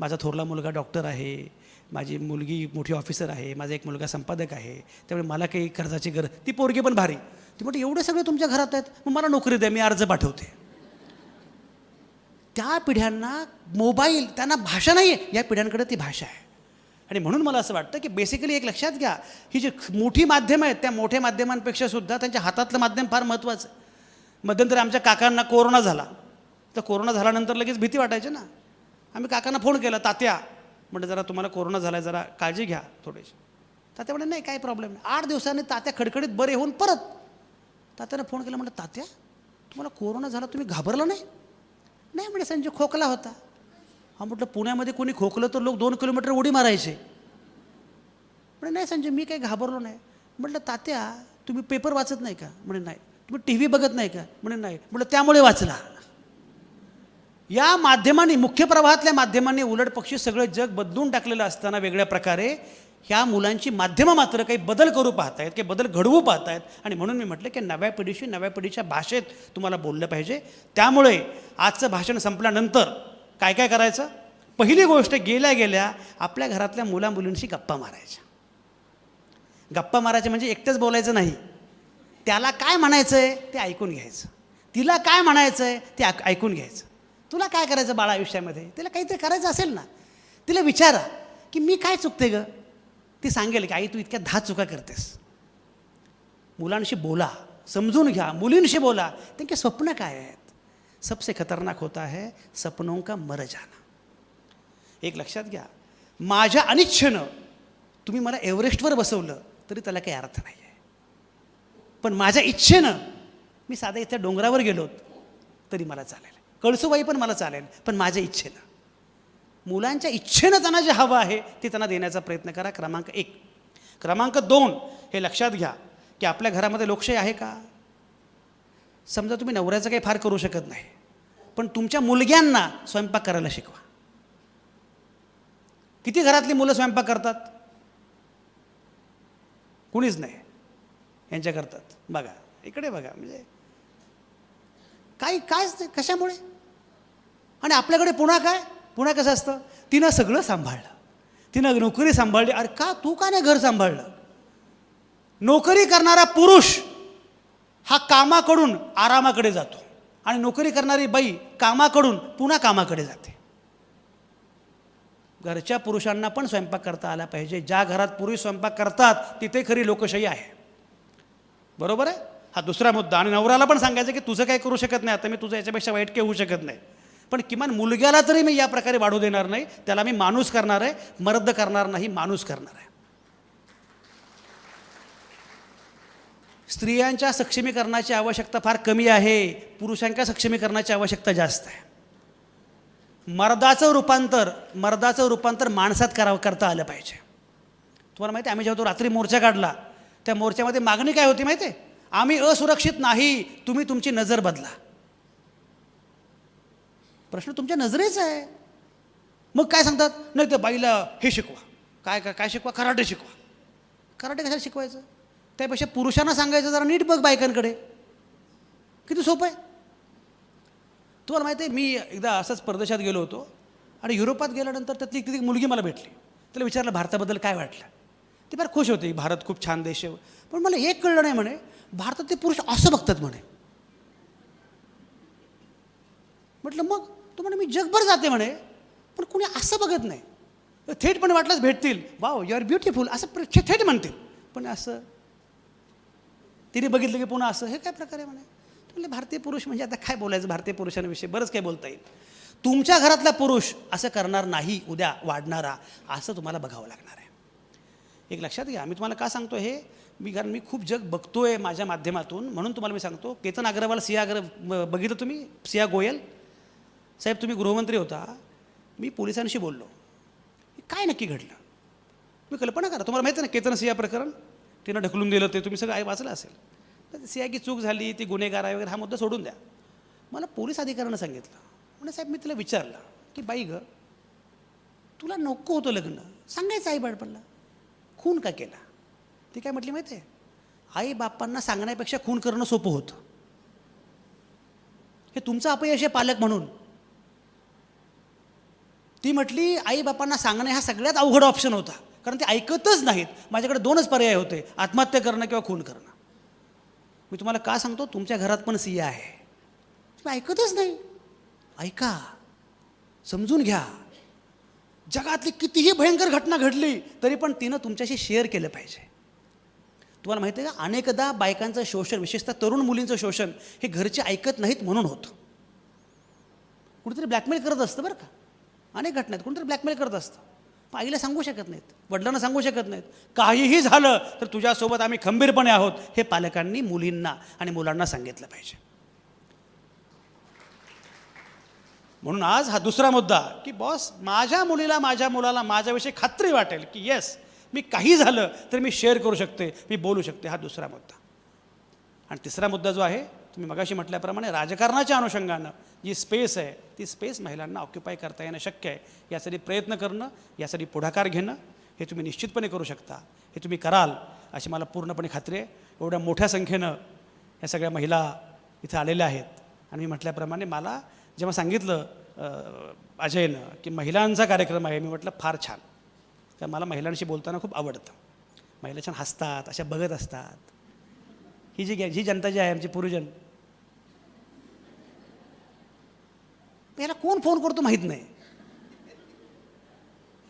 माझा थोरला मुलगा डॉक्टर आहे, माझी मुलगी मोठी ऑफिसर आहे, माझा एक मुलगा संपादक आहे, त्यामुळे मला काही कर्जाची गरज. ती पोरगी पण भारी. ती म्हटलं एवढे सगळे तुमच्या घरात आहेत, मग मला नोकरी द्या, मी अर्ज पाठवते. त्या पिढ्यांना मोबाईल, त्यांना भाषा नाही आहे. या पिढ्यांकडे ती भाषा आहे. आणि म्हणून मला असं वाटतं की बेसिकली एक लक्षात घ्या, ही जी मोठी माध्यमं आहेत त्या मोठ्या माध्यमांपेक्षा सुद्धा त्यांच्या हातातलं माध्यम फार महत्त्वाचं आहे. मध्यंतरी आमच्या काकांना कोरोना झाला. तर कोरोना झाल्यानंतर लगेच भीती वाटायची ना. आम्ही काकांना फोन केला, तात्या म्हटलं जरा तुम्हाला कोरोना झाला आहे, जरा काळजी घ्या थोडीशी. तात्या म्हणे नाही काही प्रॉब्लेम नाही. 8 दिवसांनी तात्या खडखडीत बरे होऊन परत तात्यानं फोन केला. म्हटलं तात्या तुम्हाला कोरोना झाला तुम्ही घाबरला नाही? नाही म्हणे संजय खोकला होता. हा म्हटलं पुण्यामध्ये कोणी खोकलं तर लोक 2 किलोमीटर उडी मारायचे. म्हणे नाही संजय मी काही घाबरलो नाही. म्हटलं तात्या तुम्ही पेपर वाचत नाही का? म्हणे नाही. तुम्ही टी व्ही बघत नाही का? म्हणे नाही. म्हटलं त्यामुळे वाचला. या माध्यमांनी मुख्य प्रवाहातल्या माध्यमांनी उलटपक्षी सगळं जग बदलून टाकलेलं असताना वेगळ्या प्रकारे ह्या मुलांची माध्यमं मात्र काही बदल करू पाहतायत, काही बदल घडवू पाहतायत. आणि म्हणून मी म्हटलं की नव्या पिढीशी नव्या पिढीच्या भाषेत तुम्हाला बोललं पाहिजे. त्यामुळे आजचं भाषण संपल्यानंतर काय काय करायचं? पहिली गोष्ट गेल्या गेल्या आपल्या घरातल्या मुलामुलींशी गप्पा मारायच्या. गप्पा मारायच्या म्हणजे एकटंच बोलायचं नाही. त्याला काय म्हणायचं आहे ते ऐकून घ्यायचं. तिला काय म्हणायचं आहे ते ऐकून घ्यायचं. तुला काय करायचं बाळा आयुष्यामध्ये? तिला काहीतरी करायचं असेल ना, तिला विचारा की मी काय चुकते गं? ती सांगेल की आई तू इतक्या 10 चुका करतेस. मुलांशी बोला, समजून घ्या. मुलींशी बोला. त्यांचे स्वप्न काय आहेत? सबसे खतरनाक होता है सपनों का मर जाना. एक लक्षात घ्या, माझ्या अनिच्छेनं तुम्ही मला एव्हरेस्टवर बसवलं तरी त्याला काही अर्थ नाही आहे. पण माझ्या इच्छेनं मी साधा इथल्या डोंगरावर गेलो तरी मला चालेल. कळसूबाई पण मला चालेल, पण माझ्या इच्छेनं. मुलांच्या इच्छेनं त्यांना जे हवं आहे ते त्यांना देण्याचा प्रयत्न करा. क्रमांक 1. क्रमांक 2 हे लक्षात घ्या की आपल्या घरामध्ये लोकशाही आहे का? समजा तुम्ही नवऱ्याचं काही फार करू शकत नाही, पण तुमच्या मुलग्यांना स्वयंपाक करायला शिकवा. किती घरातली मुलं स्वयंपाक करतात? कुणीच नाही. यांच्या करतात. बघा इकडे बघा. म्हणजे काय कशामुळे? आणि आपल्याकडे पुन्हा काय? पुन्हा कसं असतं? तिनं सगळं सांभाळलं, तिनं नोकरी सांभाळली. अरे का तू का नाही घर सांभाळलं? नोकरी करणारा पुरुष हा कामाकडून आरामाकडे जातो आणि नोकरी करणारी बाई कामाकडून पुन्हा कामाकडे जाते. घरच्या पुरुषांना पण स्वयंपाक करता आला पाहिजे. ज्या घरात पुरुष स्वयंपाक करतात तिथे खरी लोकशाही आहे. बरोबर आहे? हा दुसरा मुद्दा. आणि नवऱ्याला पण सांगायचं की तुझं काय करू शकत नाही, आता मी तुझं याच्यापेक्षा वाईट काही होऊ शकत नाही, पण किमान मुलग्याला तरी मी या प्रकारे वाढू देणार नाही. त्याला मी माणूस करणार आहे, मर्द करणार नाही, माणूस करणार आहे. स्त्रियांच्या सक्षमीकरणाची आवश्यकता फार कमी आहे, पुरुषांच्या सक्षमीकरणाची आवश्यकता जास्त आहे. मर्दाचं रूपांतर माणसात करता आलं पाहिजे. तुम्हाला माहिती आहे, आम्ही जेव्हा तो रात्री मोर्चा काढला त्या मोर्चामध्ये मागणी काय होती माहिती आहे? आम्ही असुरक्षित नाही, तुम्ही तुमची नजर बदला. प्रश्न तुमच्या नजरेचा आहे. मग काय सांगतात? नाही त्या बाईला हे शिकवा. काय शिकवा? कराटे शिकवा. कराटे कशाला शिकवायचं? त्यापेक्षा पुरुषांना सांगायचं जरा नीट बघ बायकांकडे. किती सोपं आहे. तुम्हाला माहिती आहे, मी एकदा असंच परदेशात गेलो होतो आणि युरोपात गेल्यानंतर त्यातली ती मुलगी मला भेटली. तिला विचारलं भारताबद्दल काय वाटलं. ती फार खुश होती. भारत खूप छान देश आहे. पण मला एक कळलं नाही म्हणे, भारतात ते पुरुष असं बघतात म्हणे. म्हटलं मग? तो म्हणे मी जगभर जाते म्हणे, पण कुणी असं बघत नाही. थेट पण वाटलंच भेटतील, वाव यू आर ब्युटिफुल असं थेट म्हणतील, पण असं तिने बघितलं की पुन्हा असं. हे काय प्रकारे म्हणे? म्हणजे भारतीय पुरुष म्हणजे आता काय बोलायचं भारतीय पुरुषांविषयी? बरंच काय बोलता येईल. तुमच्या घरातला पुरुष असं करणार नाही उद्या वाढणारा, असं तुम्हाला बघावं लागणार आहे. एक लक्षात घ्या. मी तुम्हाला का सांगतो हे? कारण मी खूप जग बघतोय माझ्या माध्यमातून, म्हणून तुम्हाला मी सांगतो. केतन अग्रवाल, बघितलं तुम्ही? सिया गोयल साहेब, तुम्ही गृहमंत्री होता. मी पोलिसांशी बोललो. काय नक्की घडलं? मी कल्पना करा. तुम्हाला माहिती आहे ना केतन सिया प्रकरण? तिनं ढकलून दिलं ते तुम्ही सगळं वाचलं असेल. तर सिया की चूक झाली, ती गुन्हेगार आहे वगैरे, हा मुद्दा सोडून द्या. मला पोलीस अधिकाऱ्यानं सांगितलं, म्हणजे साहेब मी तिला विचारलं की बाई गं तुला नको होतं लग्न, सांगायचं आई बाळपणला, खून का केला? ती काय म्हटली माहिती आहे? आई बापांना सांगण्यापेक्षा खून करणं सोपं होतं. हे तुमचं अपयश आहे पालक म्हणून. ती म्हटली आई बापांना सांगणे हा सगळ्यात अवघड ऑप्शन होता, कारण ते ऐकतच नाहीत. माझ्याकडे 2च पर्याय होते, आत्महत्या करणं किंवा खून करणं. मी तुम्हाला का सांगतो? तुमच्या घरात पण सिया आहे, तुम्ही ऐकतच नाही. ऐका, समजून घ्या. जगातली कितीही भयंकर घटना घडली तरी पण तिनं तुमच्याशी शेअर केलं पाहिजे. तुम्हाला माहिती आहे का, अनेकदा बायकांचं शोषण, विशेषतः तरुण मुलींचं शोषण, हे घरचे ऐकत नाहीत म्हणून होतं. कुठेतरी ब्लॅकमेल करत असतं बरं का. अनेक घटना आहेत, कुठेतरी ब्लॅकमेल करत असतं. आईला सांगू शकत नाहीत, वडिलांना सांगू शकत नाहीत. काहीही झालं तर तुझ्यासोबत आम्ही खंबीरपणे आहोत, हे पालकांनी मुलींना आणि मुलांना सांगितलं पाहिजे. म्हणून आज हा दुसरा मुद्दा की बॉस, माझ्या मुलीला माझ्या मुलाला माझ्याविषयी खात्री वाटेल की येस, मी काही झालं तर मी शेअर करू शकते, मी बोलू शकते, हा दुसरा मुद्दा. आणि तिसरा मुद्दा जो आहे, तुम्ही मगाशी म्हटल्याप्रमाणे राजकारणाच्या अनुषंगानं जी स्पेस आहे ती स्पेस महिलांना ऑक्युपाय करता येणं शक्य आहे. यासाठी प्रयत्न करणं, यासाठी पुढाकार घेणं, हे तुम्ही निश्चितपणे करू शकता, हे तुम्ही कराल अशी मला पूर्णपणे खात्री आहे. एवढ्या मोठ्या संख्येनं या सगळ्या महिला इथं आलेल्या आहेत. आणि मी म्हटल्याप्रमाणे मला जेव्हा सांगितलं अजयनं की महिलांचा कार्यक्रम आहे, मी म्हटलं फार छान, कारण मला महिलांशी बोलताना खूप आवडतं. महिला छान हसतात, अशा बघत असतात. ही जनता जी आहे आमची पूर्वजन, याला कोण फोन करतो माहीत नाही.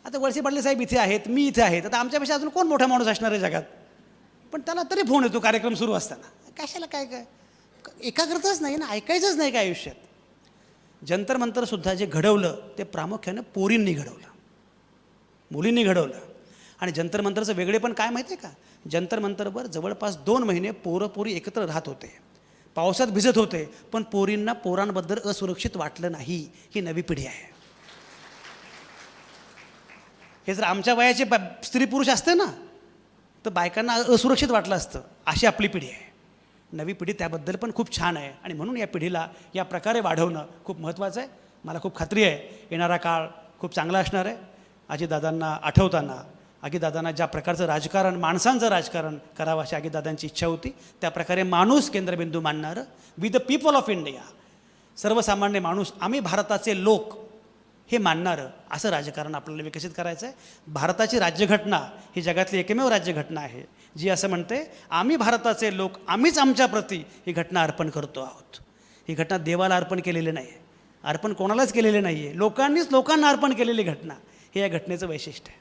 आता वळसे पाटील साहेब इथे आहेत, मी इथे आहेत, आता आमच्यापेक्षा अजून कोण मोठा माणूस असणार आहे जगात, पण त्याला तरी फोन येतो कार्यक्रम सुरू असताना. कशाला काय काय एकाग्रताच नाही ना, ऐकायचंच नाही काय आयुष्यात. जंतर मंतरसुद्धा जे घडवलं ते प्रामुख्यानं पोरींनी घडवलं, मुलींनी घडवलं. आणि जंतर मंतरचं वेगळेपण काय माहिती आहे का, जंतर मंतरवर जवळपास 2 महिने पोरी एकत्र राहत होते, पावसात भिजत होते, पण पोरींना पोरांबद्दल असुरक्षित वाटलं नाही. ही नवी पिढी आहे. हे जर आमच्या वयाचे स्त्री पुरुष असते ना तर बायकांना असुरक्षित वाटलं असतं. अशी आपली पिढी आहे. नवी पिढी त्याबद्दल पण खूप छान आहे. आणि म्हणून या पिढीला या प्रकारे वाढवणं खूप महत्त्वाचं आहे. मला खूप खात्री आहे येणारा काळ खूप चांगला असणार आहे. अजितदादांना आठवताना अजितदादांना ज्या प्रकारचं राजकारण, माणसांचं राजकारण करावं अशी अजितदादांची इच्छा होती, त्या प्रकारे माणूस केंद्रबिंदू मानणारं, we the people of India, सर्वसामान्य माणूस, आम्ही भारताचे लोक हे मानणारं असं राजकारण आपल्याला विकसित करायचं आहे. भारताची राज्यघटना ही जगातली एकमेव राज्यघटना आहे जी असं म्हणते, आम्ही भारताचे लोक, आम्हीच आमच्या प्रती ही घटना अर्पण करतो आहोत. ही घटना देवाला अर्पण केलेली नाही आहे, अर्पण कोणालाच केलेले नाही आहे, लोकांनीच लोकांना अर्पण केलेली घटना, हे या घटनेचं वैशिष्ट्य आहे.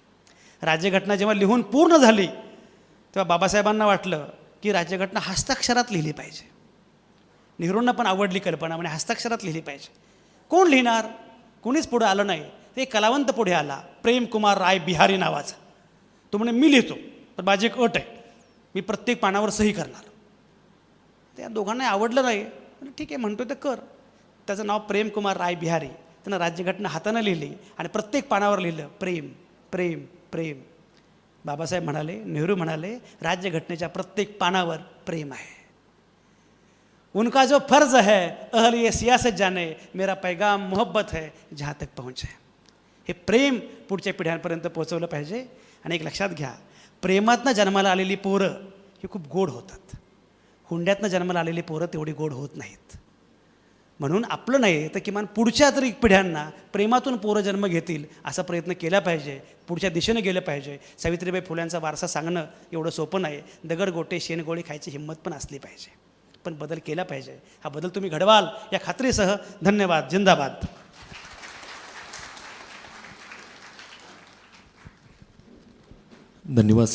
राज्यघटना जेव्हा लिहून पूर्ण झाली तेव्हा बाबासाहेबांना वाटलं की राज्यघटना हस्ताक्षरात लिहिली पाहिजे. नेहरूंना पण आवडली कल्पना, म्हणजे हस्ताक्षरात लिहिली पाहिजे. कोण लिहिणार? कोणीच पुढं आलं नाही. ते कलावंत पुढे आला, प्रेमकुमार राय बिहारी नावाचा. तो म्हणे मी लिहितो, तर माझी एक अट आहे, मी प्रत्येक पानावर सही करणार. त्या दोघांना आवडलं नाही. ठीक आहे म्हणतो तर कर. त्याचं नाव प्रेमकुमार राय बिहारी. त्यानं राज्यघटना हातानं लिहिली आणि प्रत्येक पानावर लिहिलं प्रेम प्रेम प्रेम. बाबासाहेब म्हणाले, नेहरू म्हणाले, राज्यघटनेच्या प्रत्येक पानावर प्रेम आहे. उनका जो फर्ज है अहल ये सियासत जाने, मेरा पैगाम मोहब्बत है जहाँ तक पहुँचे. हे प्रेम पुढच्या पिढ्यांपर्यंत पोहोचवलं पाहिजे. आणि एक लक्षात घ्या, प्रेमातनं जन्माला आलेली पोरं ही खूप गोड होतात, हुंड्यातनं जन्माला आलेली पोरं तेवढी गोड होत नाहीत. म्हणून आपलं नाही तर किमान पुढच्या तरी पिढ्यांना प्रेमातून पोरं जन्म घेतील असा प्रयत्न केला पाहिजे, पुढच्या दिशेनं गेलं पाहिजे. सावित्रीबाई फुल्यांचा वारसा सांगणं एवढं सोपं नाही. दगडगोटे शेणगोळी खायची हिंमत पण असली पाहिजे, पण बदल केला पाहिजे. हा बदल तुम्ही घडवाल या खात्रीसह धन्यवाद. जिंदाबाद. धन्यवाद.